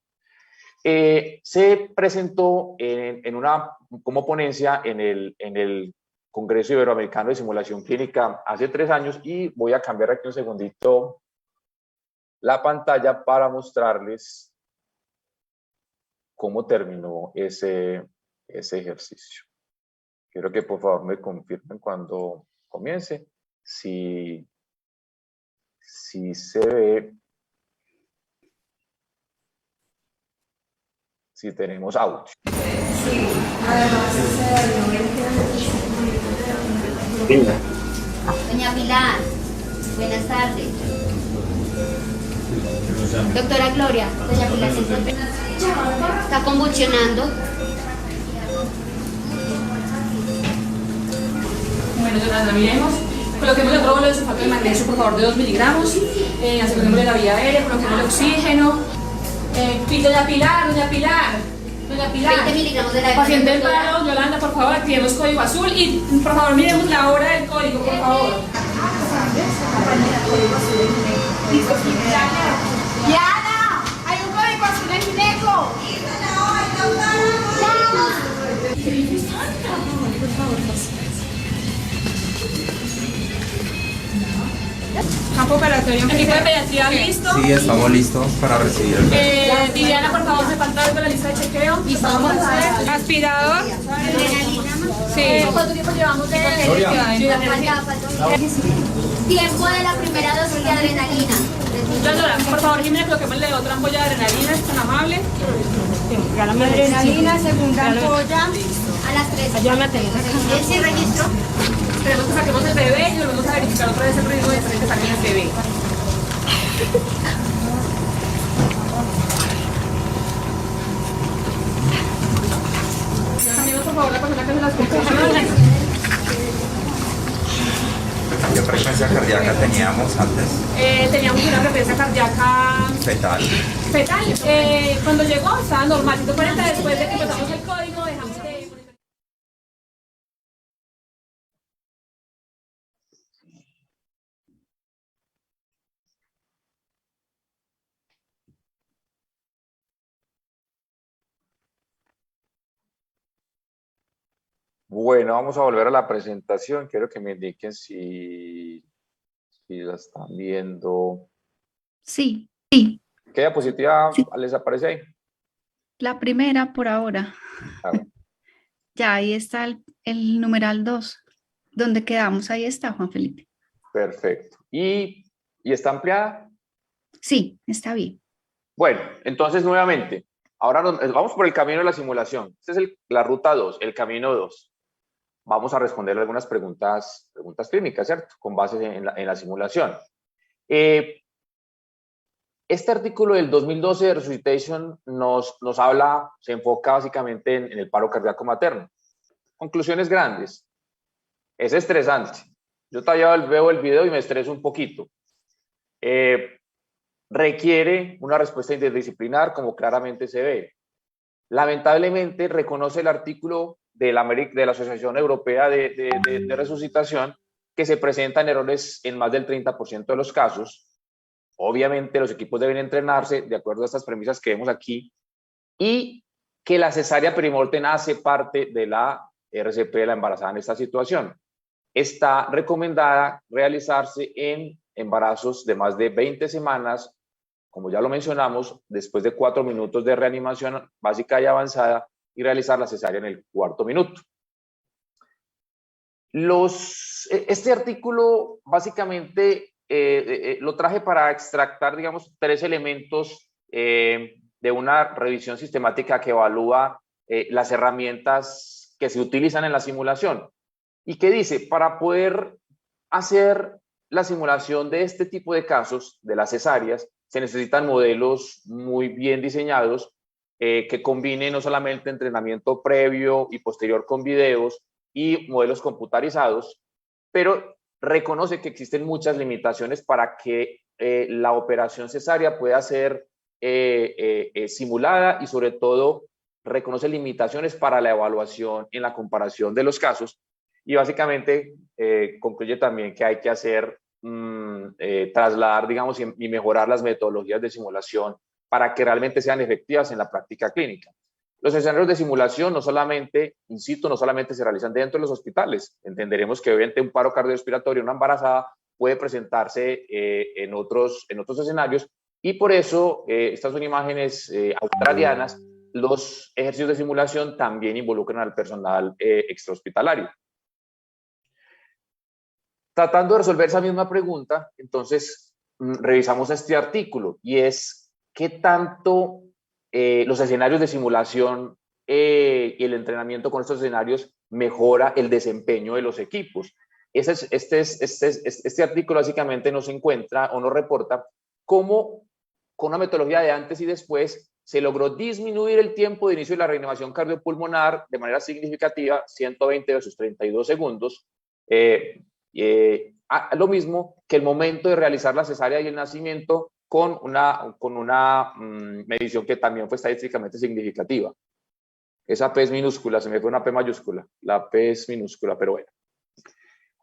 Se presentó como ponencia en el Congreso Iberoamericano de Simulación Clínica hace 3 años, y voy a cambiar aquí un segundito la pantalla para mostrarles cómo terminó ese ejercicio. Quiero que por favor me confirmen cuando comience si se ve, si tenemos audio. Sí, además Doña Pilar, buenas tardes. Doctora Gloria, doña Pilar se está convulsionando. Bueno, Yolanda, miremos. Coloquemos el otro bolo de sulfato de magnesio, por favor, de 2 miligramos. Asegurémosle la vía aérea, coloquemos el oxígeno. Doña Pilar, doña Pilar. Doña Pilar. 20 miligramos de la paciente en paro, Yolanda, por favor, activemos código azul y por favor miremos la hora del código, por favor. Diana, equipo operatorio. ¿Equipo de pediatría listo? Sí, estamos listos para recibir el caso. Viviana, por favor, me falta algo en la lista de chequeo. Vamos a hacer aspirador. Sí. ¿Cuánto tiempo llevamos de Tiempo de la primera dosis de adrenalina. Doctora, por favor, Jimena, coloquémosle otra ampolla de adrenalina, es tan amable. Adrenalina, segunda ampolla. A las 3. Ya me tengo. ¿Sí registro? Esperemos que saquemos el bebé y volvemos a verificar otra vez el ritmo de que saquen el bebé. Amigos, por favor, la persona que se las complicaciones. ¿Qué frecuencia cardíaca teníamos antes? Teníamos una frecuencia cardíaca Fetal. fetal. Cuando llegó estaba normal. 140, después de que pasamos el código dejamos de... Bueno, vamos a volver a la presentación. Quiero que me indiquen si la están viendo. Sí, ¿Qué diapositiva Sí. les aparece ahí? la primera por ahora. A ver. Ya ahí está el numeral 2. ¿Dónde quedamos? Ahí está, Juan Felipe. Perfecto. ¿Y está ampliada? Sí, está bien. Bueno, entonces nuevamente, ahora vamos por el camino de la simulación. Esta es la ruta 2, el camino 2. Vamos a responder algunas preguntas clínicas, ¿cierto? Con base en la simulación. Este artículo del 2012 de Resuscitation nos habla, se enfoca básicamente en el paro cardíaco materno. Conclusiones grandes. Es estresante. Yo todavía veo el video y me estreso un poquito. Requiere una respuesta interdisciplinar, como claramente se ve. Lamentablemente, reconoce el artículo de la Asociación Europea de Resucitación que se presentan errores en más del 30% de los casos. Obviamente, los equipos deben entrenarse de acuerdo a estas premisas que vemos aquí y que la cesárea perimortem hace parte de la RCP de la embarazada en esta situación. Está recomendada realizarse en embarazos de más de 20 semanas, como ya lo mencionamos, después de 4 minutos de reanimación básica y avanzada y realizar la cesárea en el 4º minuto. Este artículo básicamente lo traje para extractar, digamos, 3 elementos de una revisión sistemática que evalúa las herramientas que se utilizan en la simulación y que dice, para poder hacer la simulación de este tipo de casos, de las cesáreas, se necesitan modelos muy bien diseñados que combinen no solamente entrenamiento previo y posterior con videos y modelos computarizados, pero reconoce que existen muchas limitaciones para que la operación cesárea pueda ser simulada y sobre todo reconoce limitaciones para la evaluación en la comparación de los casos y básicamente concluye también que hay que hacer trasladar, digamos, y mejorar las metodologías de simulación para que realmente sean efectivas en la práctica clínica. Los escenarios de simulación no solamente, in situ, no solamente se realizan dentro de los hospitales. Entenderemos que obviamente un paro cardiorrespiratorio, una embarazada, puede presentarse en otros escenarios y por eso, estas son imágenes australianas, los ejercicios de simulación también involucran al personal extrahospitalario. Tratando de resolver esa misma pregunta, entonces revisamos este artículo y es qué tanto los escenarios de simulación y el entrenamiento con estos escenarios mejora el desempeño de los equipos. Este artículo básicamente nos encuentra o nos reporta cómo con una metodología de antes y después se logró disminuir el tiempo de inicio de la reanimación cardiopulmonar de manera significativa, 120 versus 32 segundos, lo mismo que el momento de realizar la cesárea y el nacimiento con una medición que también fue estadísticamente significativa. Esa P es minúscula, se me fue una P mayúscula, la P es minúscula, pero bueno.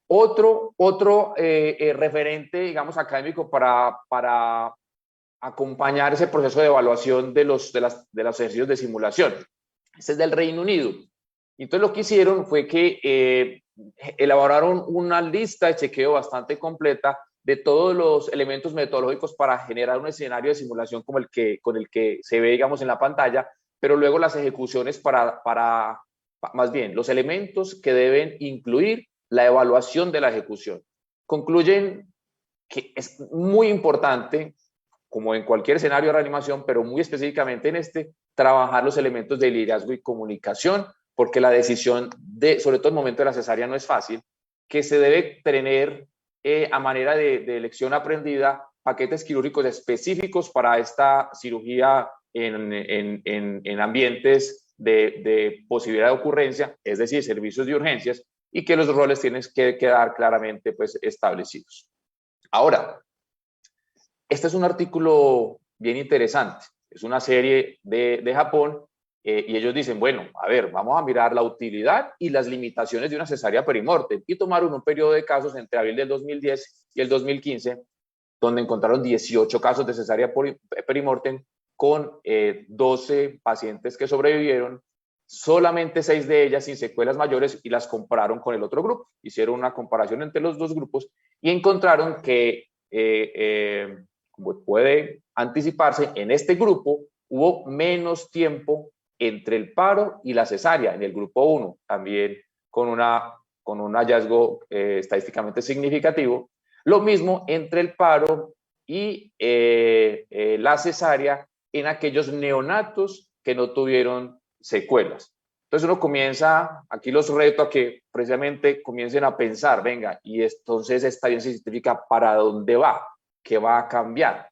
Otro referente, digamos, académico para acompañar ese proceso de evaluación de los ejercicios de simulación. Este es del Reino Unido. Entonces lo que hicieron fue que elaboraron una lista de chequeo bastante completa de todos los elementos metodológicos para generar un escenario de simulación como con el que se ve, digamos, en la pantalla, pero luego las ejecuciones más bien, los elementos que deben incluir la evaluación de la ejecución. Concluyen que es muy importante, como en cualquier escenario de reanimación, pero muy específicamente en este, trabajar los elementos de liderazgo y comunicación, porque la decisión, sobre todo en el momento de la cesárea, no es fácil, que se debe tener a manera de lección aprendida paquetes quirúrgicos específicos para esta cirugía en ambientes de posibilidad de ocurrencia, es decir, servicios de urgencias, y que los roles tienen que quedar claramente pues, establecidos. Ahora, este es un artículo bien interesante, es una serie de Japón, y ellos dicen, bueno, a ver, vamos a mirar la utilidad y las limitaciones de una cesárea perimortem, y tomaron un periodo de casos entre abril del 2010 y el 2015, donde encontraron 18 casos de cesárea perimortem con 12 pacientes que sobrevivieron, solamente 6 de ellas sin secuelas mayores, y las compararon con el otro grupo. Hicieron una comparación entre los dos grupos y encontraron que, como puede anticiparse, en este grupo hubo menos tiempo entre el paro y la cesárea, en el grupo 1, también con un hallazgo estadísticamente significativo. Lo mismo entre el paro y la cesárea en aquellos neonatos que no tuvieron secuelas. Entonces uno comienza, aquí los reto a que precisamente comiencen a pensar, venga, y entonces esta evidencia científica, ¿para dónde va? ¿Qué va a cambiar?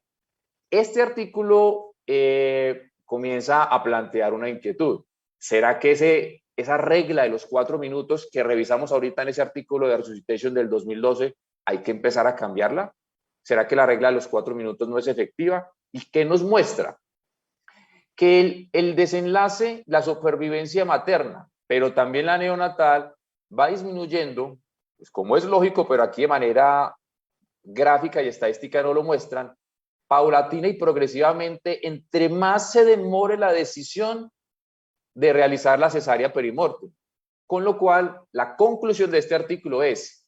Este artículo comienza a plantear una inquietud. ¿Será que esa regla de los 4 minutos que revisamos ahorita en ese artículo de Resuscitation del 2012, hay que empezar a cambiarla? ¿Será que la regla de los 4 minutos no es efectiva? ¿Y qué nos muestra? Que el desenlace, la supervivencia materna, pero también la neonatal, va disminuyendo, pues como es lógico, pero aquí de manera gráfica y estadística no lo muestran, paulatina y progresivamente, entre más se demore la decisión de realizar la cesárea perimortem. Con lo cual, la conclusión de este artículo es,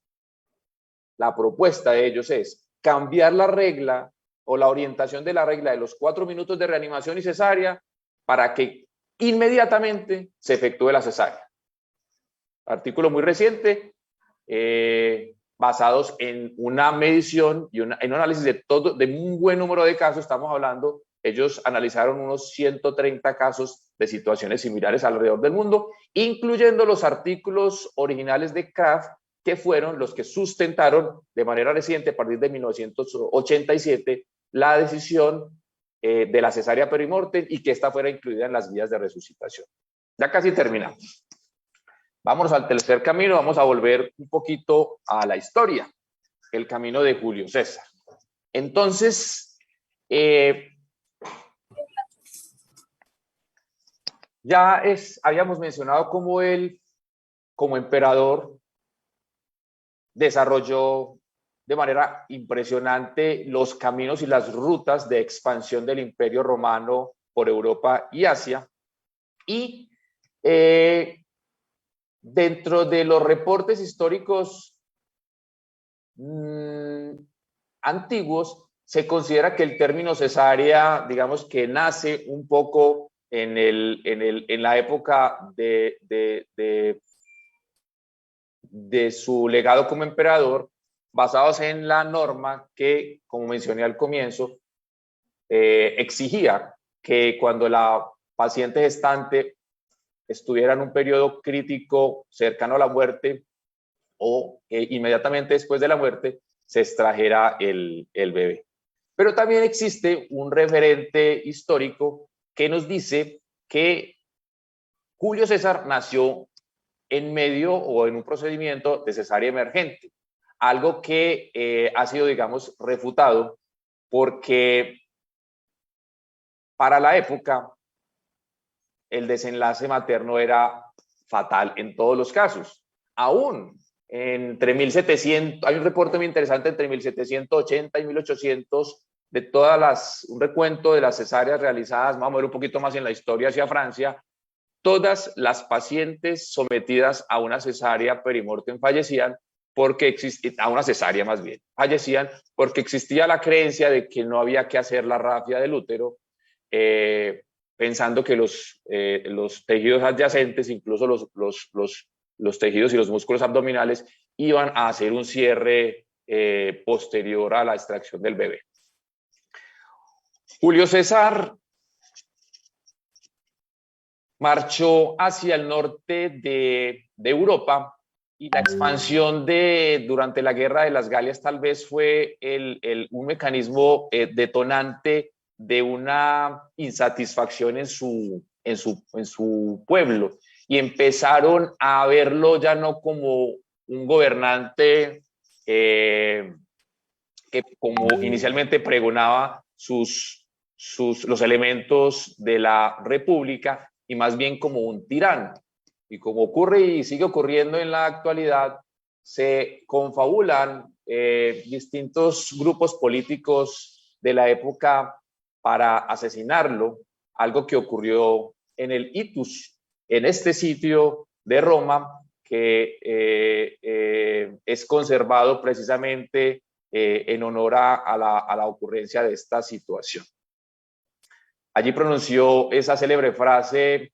la propuesta de ellos es cambiar la regla o la orientación de la regla de los 4 minutos de reanimación y cesárea para que inmediatamente se efectúe la cesárea. Artículo muy reciente, basados en una medición y en un análisis de un buen número de casos. Estamos hablando, ellos analizaron unos 130 casos de situaciones similares alrededor del mundo, incluyendo los artículos originales de Kraft, que fueron los que sustentaron de manera reciente, a partir de 1987, la decisión de la cesárea perimortem y que esta fuera incluida en las guías de resucitación. Ya casi terminamos. Vámonos al tercer camino, vamos a volver un poquito a la historia, el camino de Julio César. Entonces, habíamos mencionado cómo él, como emperador, desarrolló de manera impresionante los caminos y las rutas de expansión del Imperio Romano por Europa y Asia. Y dentro de los reportes históricos antiguos, se considera que el término cesárea, digamos que nace un poco en la época de su legado como emperador, basados en la norma que, como mencioné al comienzo, exigía que cuando la paciente gestante estuviera en un periodo crítico cercano a la muerte o inmediatamente después de la muerte, se extrajera el bebé. Pero también existe un referente histórico que nos dice que Julio César nació en medio o en un procedimiento de cesárea emergente, algo que ha sido, digamos, refutado porque para la época el desenlace materno era fatal en todos los casos. Aún entre 1700, hay un reporte muy interesante entre 1780 y 1800 de un recuento de las cesáreas realizadas, vamos a ver un poquito más en la historia hacia Francia. Todas las pacientes sometidas a una cesárea perimortem fallecían, porque existía, a una cesárea más bien, fallecían porque existía la creencia de que no había que hacer la rafia del útero, pensando que los tejidos adyacentes, incluso los tejidos y los músculos abdominales, iban a hacer un cierre posterior a la extracción del bebé. Julio César marchó hacia el norte de Europa, y la expansión durante la Guerra de las Galias tal vez fue un mecanismo detonante de una insatisfacción en su pueblo, y empezaron a verlo ya no como un gobernante que como inicialmente pregonaba los elementos de la república, y más bien como un tirano. Y como ocurre y sigue ocurriendo en la actualidad, se confabulan distintos grupos políticos de la época para asesinarlo, algo que ocurrió en el Itus, en este sitio de Roma, que es conservado precisamente en honor a la ocurrencia de esta situación. Allí pronunció esa célebre frase: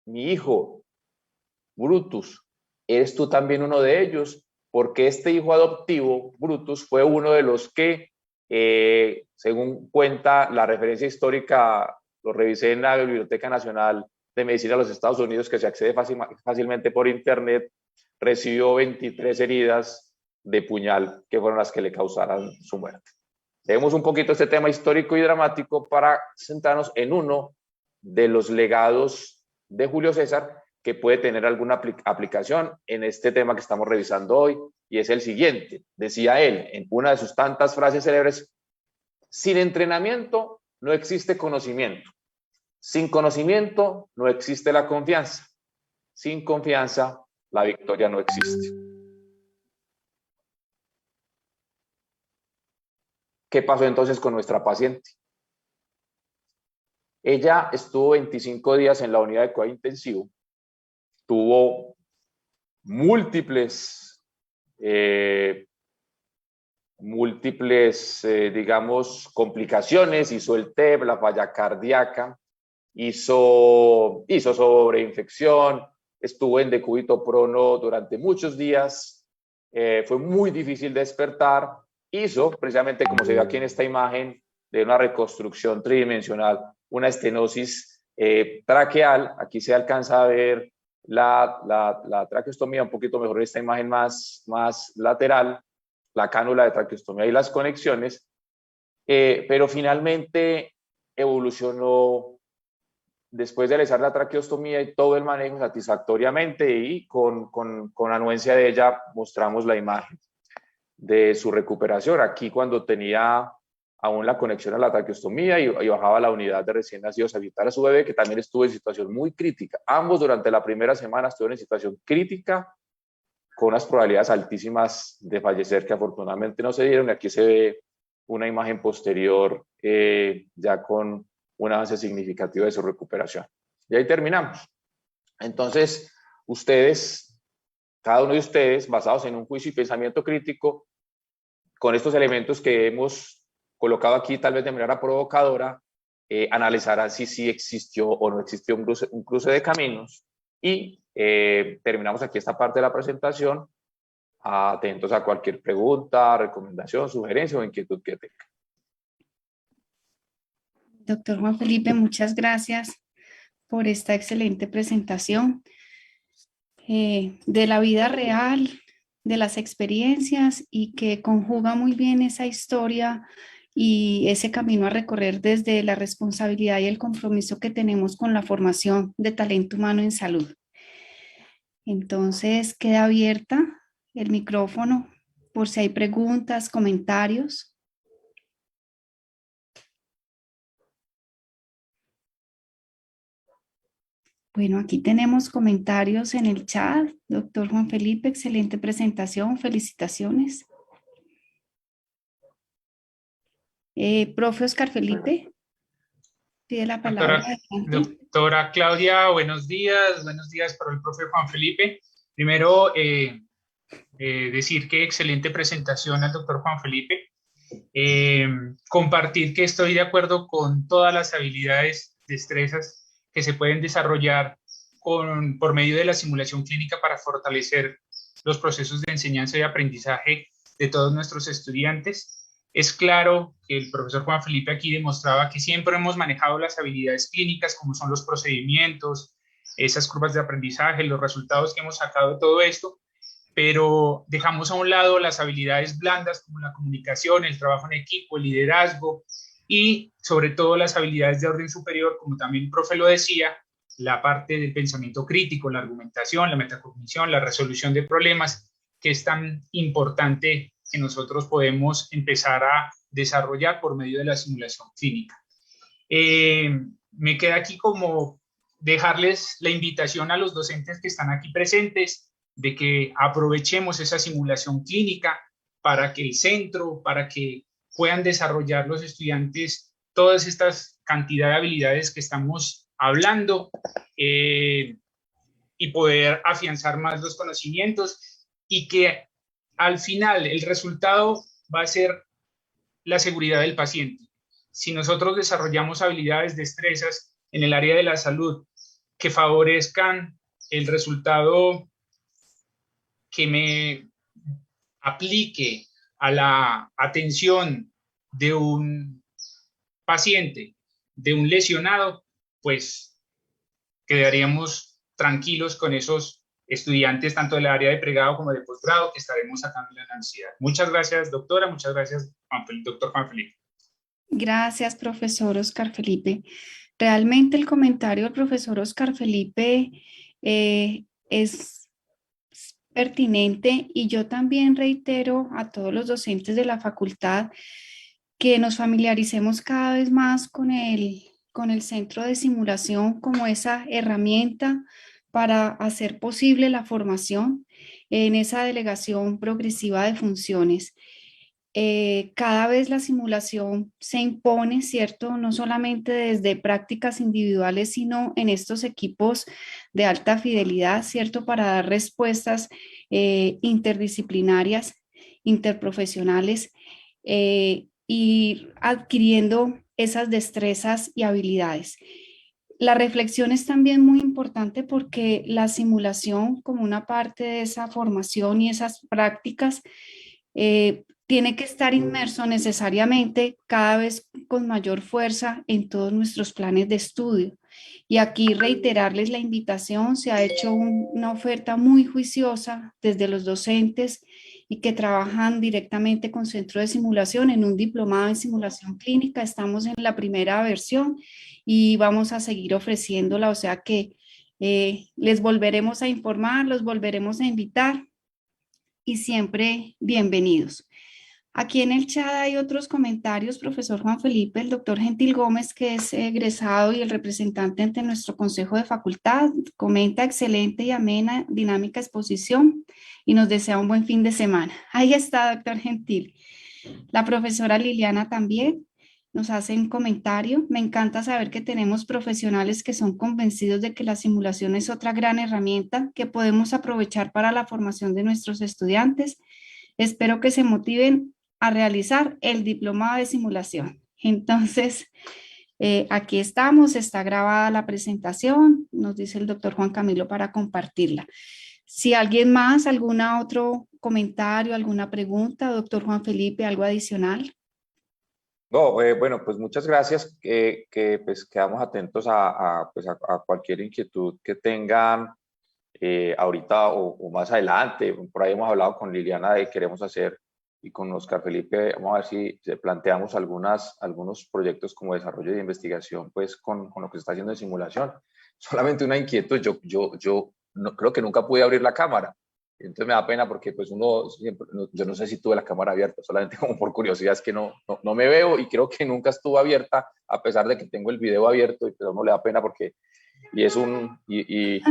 mi hijo, Brutus, ¿eres tú también uno de ellos? Porque este hijo adoptivo, Brutus, fue uno de los que, según cuenta la referencia histórica, lo revisé en la Biblioteca Nacional de Medicina de los Estados Unidos, que se accede fácilmente por internet, recibió 23 heridas de puñal, que fueron las que le causaron su muerte. Dejemos un poquito este tema histórico y dramático para centrarnos en uno de los legados de Julio César que puede tener alguna aplicación en este tema que estamos revisando hoy, y es el siguiente. Decía él en una de sus tantas frases célebres: sin entrenamiento no existe conocimiento, sin conocimiento no existe la confianza, sin confianza la victoria no existe. ¿Qué pasó entonces con nuestra paciente? Ella estuvo 25 días en la unidad de cuidado intensivo, tuvo múltiples, digamos, complicaciones. Hizo el TEP, la falla cardíaca, hizo sobreinfección, estuvo en decúbito prono durante muchos días, fue muy difícil despertar, hizo, precisamente como se ve aquí en esta imagen de una reconstrucción tridimensional, una estenosis traqueal. Aquí se alcanza a ver la traqueostomía un poquito mejor en esta imagen más lateral, la cánula de traqueostomía y las conexiones, pero finalmente evolucionó después de realizar la traqueostomía y todo el manejo satisfactoriamente, y con anuencia de ella mostramos la imagen de su recuperación. Aquí cuando tenía aún la conexión a la traqueostomía y bajaba la unidad de recién nacidos a visitar a su bebé, que también estuvo en situación muy crítica. Ambos durante la primera semana estuvieron en situación crítica, con unas probabilidades altísimas de fallecer que afortunadamente no se dieron. Y aquí se ve una imagen posterior ya con un avance significativo de su recuperación. Y ahí terminamos. Entonces, ustedes, cada uno de ustedes, basados en un juicio y pensamiento crítico, con estos elementos que hemos colocado aquí tal vez de manera provocadora, analizarán si sí existió o no existió un cruce de caminos, y terminamos aquí esta parte de la presentación, atentos a cualquier pregunta, recomendación, sugerencia o inquietud que tenga. Doctor Juan Felipe, muchas gracias por esta excelente presentación de la vida real, de las experiencias, y que conjuga muy bien esa historia y ese camino a recorrer desde la responsabilidad y el compromiso que tenemos con la formación de talento humano en salud. Entonces, queda abierta el micrófono por si hay preguntas, comentarios. Bueno, aquí tenemos comentarios en el chat. Doctor Juan Felipe, excelente presentación, felicitaciones. Profe Oscar Felipe, pide la palabra. Doctora Claudia, buenos días para el profe Juan Felipe. Primero, decir que excelente presentación al doctor Juan Felipe. Compartir que estoy de acuerdo con todas las habilidades, destrezas que se pueden desarrollar por medio de la simulación clínica para fortalecer los procesos de enseñanza y aprendizaje de todos nuestros estudiantes. Es claro que el profesor Juan Felipe aquí demostraba que siempre hemos manejado las habilidades clínicas, como son los procedimientos, esas curvas de aprendizaje, los resultados que hemos sacado de todo esto, pero dejamos a un lado las habilidades blandas como la comunicación, el trabajo en equipo, el liderazgo y sobre todo las habilidades de orden superior, como también el profe lo decía, la parte del pensamiento crítico, la argumentación, la metacognición, la resolución de problemas, que es tan importante que nosotros podemos empezar a desarrollar por medio de la simulación clínica. Me queda aquí como dejarles la invitación a los docentes que están aquí presentes de que aprovechemos esa simulación clínica para que el centro, para que puedan desarrollar los estudiantes todas estas cantidad de habilidades que estamos hablando y poder afianzar más los conocimientos y que al final el resultado va a ser la seguridad del paciente. Si nosotros desarrollamos habilidades, destrezas en el área de la salud que favorezcan el resultado que me aplique a la atención de un paciente, de un lesionado, pues quedaríamos tranquilos con esos estudiantes, tanto del área de pregrado como de posgrado, que estaremos sacando la ansiedad. Muchas gracias, doctora. Muchas gracias, doctor Juan Felipe. Gracias, profesor Oscar Felipe. Realmente el comentario del profesor Oscar Felipe es pertinente y yo también reitero a todos los docentes de la facultad que nos familiaricemos cada vez más con el centro de simulación como esa herramienta para hacer posible la formación en esa delegación progresiva de funciones. Cada vez la simulación se impone, ¿cierto? No solamente desde prácticas individuales, sino en estos equipos de alta fidelidad, ¿cierto? Para dar respuestas interdisciplinarias, interprofesionales y adquiriendo esas destrezas y habilidades. La reflexión es también muy importante porque la simulación, como una parte de esa formación y esas prácticas, tiene que estar inmerso necesariamente cada vez con mayor fuerza en todos nuestros planes de estudio. Y aquí reiterarles la invitación, se ha hecho una oferta muy juiciosa desde los docentes y que trabajan directamente con centro de simulación en un diplomado en simulación clínica. Estamos en la primera versión y vamos a seguir ofreciéndola, o sea que les volveremos a informar, los volveremos a invitar y siempre bienvenidos. Aquí en el chat hay otros comentarios, profesor Juan Felipe, el doctor Gentil Gómez, que es egresado y el representante ante nuestro consejo de facultad, comenta excelente y amena, dinámica exposición y nos desea un buen fin de semana. Ahí está, doctor Gentil. La profesora Liliana también nos hace un comentario. Me encanta saber que tenemos profesionales que son convencidos de que la simulación es otra gran herramienta que podemos aprovechar para la formación de nuestros estudiantes. Espero que se motiven a realizar el diplomado de simulación. Entonces, aquí estamos, está grabada la presentación, nos dice el doctor Juan Camilo para compartirla. Si alguien más, algún otro comentario, alguna pregunta, doctor Juan Felipe, algo adicional. No, bueno, pues muchas gracias, pues quedamos atentos a cualquier inquietud que tengan ahorita o más adelante. Por ahí hemos hablado con Liliana de que queremos hacer y con Oscar Felipe, vamos a ver si planteamos algunos proyectos como desarrollo de investigación, pues con lo que se está haciendo en simulación. Solamente una inquietud, yo no, creo que nunca pude abrir la cámara, entonces me da pena porque pues yo no sé si tuve la cámara abierta, solamente como por curiosidad es que no me veo y creo que nunca estuvo abierta, a pesar de que tengo el video abierto, pero no le da pena porque y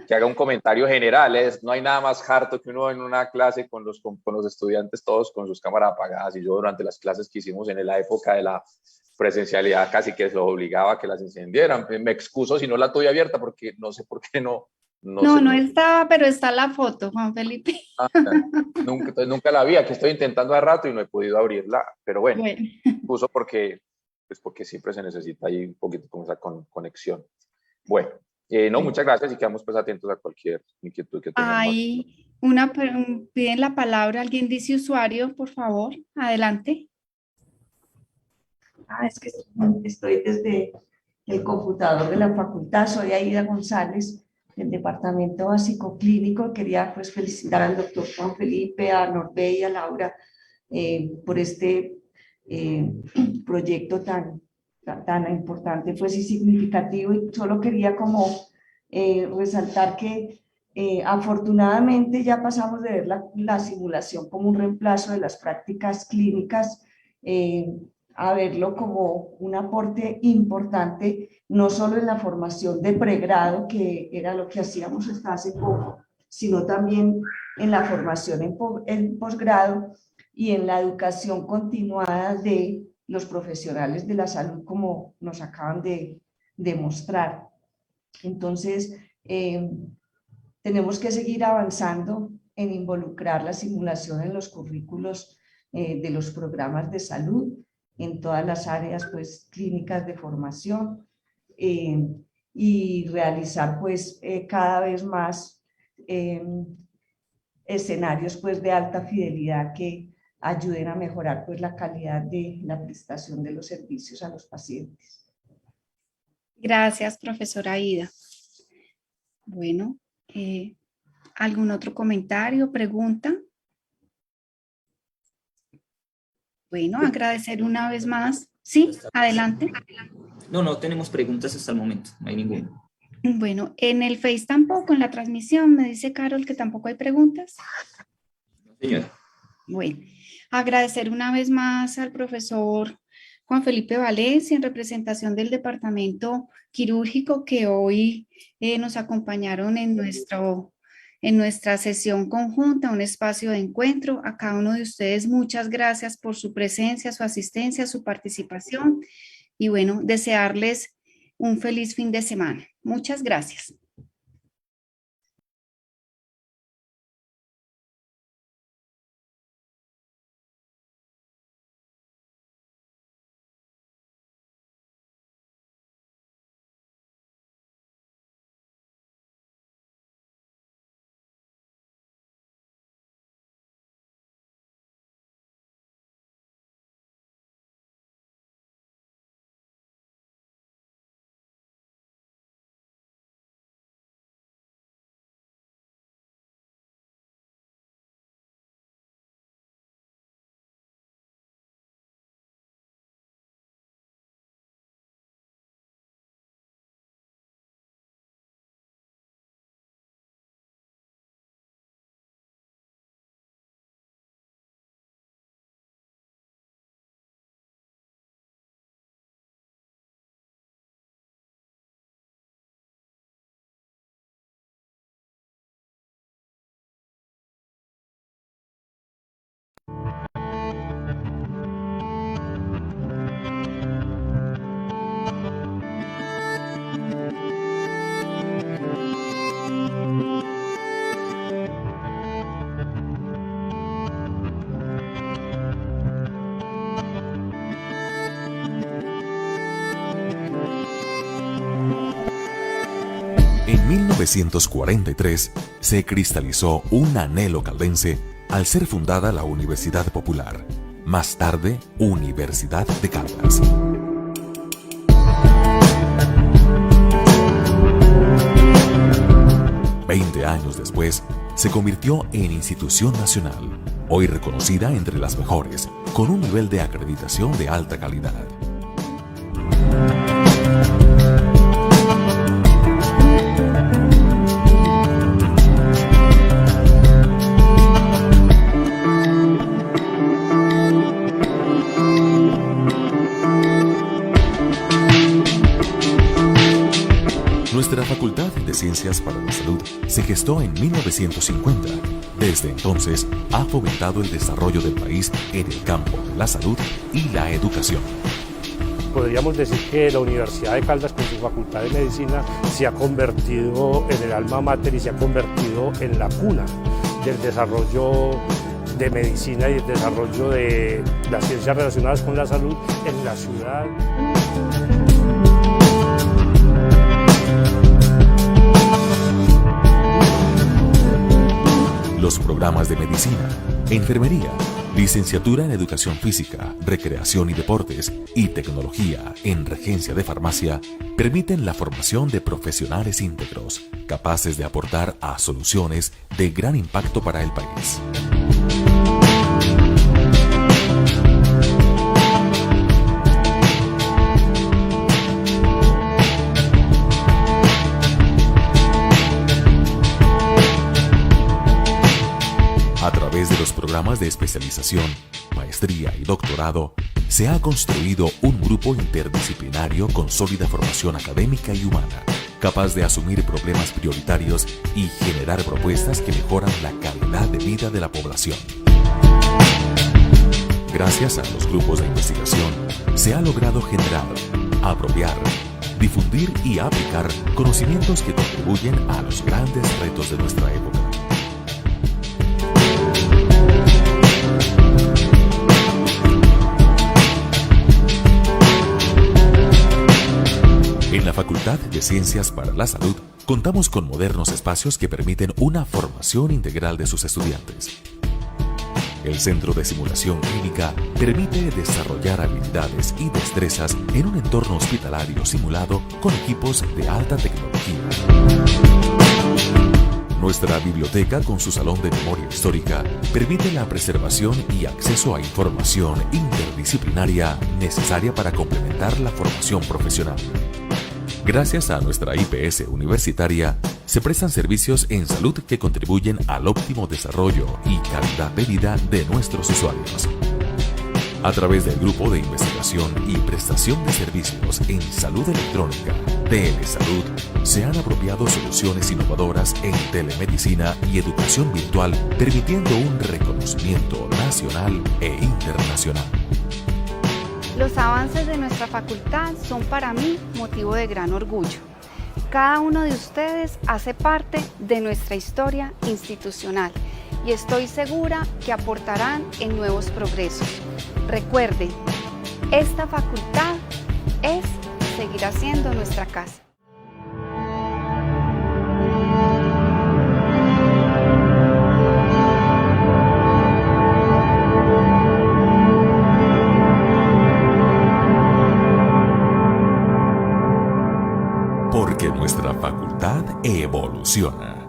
que haga un comentario general. No hay nada más harto que uno en una clase con los estudiantes todos con sus cámaras apagadas, y yo durante las clases que hicimos en la época de la presencialidad casi que lo obligaba a que las encendieran. Me excuso si no la tuve abierta porque no sé por qué no No estaba, pero está la foto, Juan Felipe. Nunca la vi, aquí estoy intentando hace rato y no he podido abrirla, pero bueno. Puso porque siempre se necesita ahí un poquito con esa conexión. Bueno, muchas gracias y quedamos pues atentos a cualquier inquietud que tengan. Piden la palabra, alguien dice usuario, por favor, adelante. Es que estoy desde el computador de la facultad, soy Aida González, del Departamento Básico Clínico. Quería pues felicitar al doctor Juan Felipe, a Norbe y a Laura por este proyecto tan importante pues, y significativo, y solo quería como resaltar que afortunadamente ya pasamos de ver la simulación como un reemplazo de las prácticas clínicas a verlo como un aporte importante, no solo en la formación de pregrado, que era lo que hacíamos hasta hace poco, sino también en la formación en posgrado y en la educación continuada de los profesionales de la salud, como nos acaban de demostrar. Entonces, tenemos que seguir avanzando en involucrar la simulación en los currículos de los programas de salud, en todas las áreas pues, clínicas de formación, y realizar pues, cada vez más escenarios pues, de alta fidelidad que ayuden a mejorar pues, la calidad de la prestación de los servicios a los pacientes. Gracias, profesora Aida. Bueno, ¿algún otro comentario, pregunta? Bueno, agradecer una vez más. Sí, adelante. No tenemos preguntas hasta el momento, no hay ninguna. Bueno, en el Face tampoco, en la transmisión, me dice Carol que tampoco hay preguntas. No, señora. Bueno, agradecer una vez más al profesor Juan Felipe Valencia en representación del departamento quirúrgico que hoy nos acompañaron en nuestra sesión conjunta, un espacio de encuentro. A cada uno de ustedes muchas gracias por su presencia, su asistencia, su participación y bueno, desearles un feliz fin de semana. Muchas gracias. En 1943 se cristalizó un anhelo caldense al ser fundada la Universidad Popular, más tarde Universidad de Caldas. Veinte años después, se convirtió en institución nacional, hoy reconocida entre las mejores, con un nivel de acreditación de alta calidad. Nuestra Facultad de Ciencias para la Salud se gestó en 1950. Desde entonces ha fomentado el desarrollo del país en el campo de la salud y la educación. Podríamos decir que la Universidad de Caldas, con su facultad de medicina se ha convertido en el alma mater y se ha convertido en la cuna del desarrollo de medicina y el desarrollo de las ciencias relacionadas con la salud en la ciudad. Los programas de medicina, enfermería, licenciatura en educación física, recreación y deportes y tecnología en regencia de farmacia permiten la formación de profesionales íntegros, capaces de aportar a soluciones de gran impacto para el país. A través de los programas de especialización, maestría y doctorado, se ha construido un grupo interdisciplinario con sólida formación académica y humana, capaz de asumir problemas prioritarios y generar propuestas que mejoran la calidad de vida de la población. Gracias a los grupos de investigación, se ha logrado generar, apropiar, difundir y aplicar conocimientos que contribuyen a los grandes retos de nuestra época. En la Facultad de Ciencias para la Salud, contamos con modernos espacios que permiten una formación integral de sus estudiantes. El Centro de Simulación Clínica permite desarrollar habilidades y destrezas en un entorno hospitalario simulado con equipos de alta tecnología. Nuestra biblioteca, con su salón de memoria histórica, permite la preservación y acceso a información interdisciplinaria necesaria para complementar la formación profesional. Gracias a nuestra IPS universitaria, se prestan servicios en salud que contribuyen al óptimo desarrollo y calidad de vida de nuestros usuarios. A través del Grupo de Investigación y Prestación de Servicios en Salud Electrónica, Telesalud, se han apropiado soluciones innovadoras en telemedicina y educación virtual, permitiendo un reconocimiento nacional e internacional. Los avances de nuestra facultad son para mí motivo de gran orgullo. Cada uno de ustedes hace parte de nuestra historia institucional y estoy segura que aportarán en nuevos progresos. Recuerden, esta facultad es y seguirá siendo nuestra casa. Porque nuestra facultad evoluciona.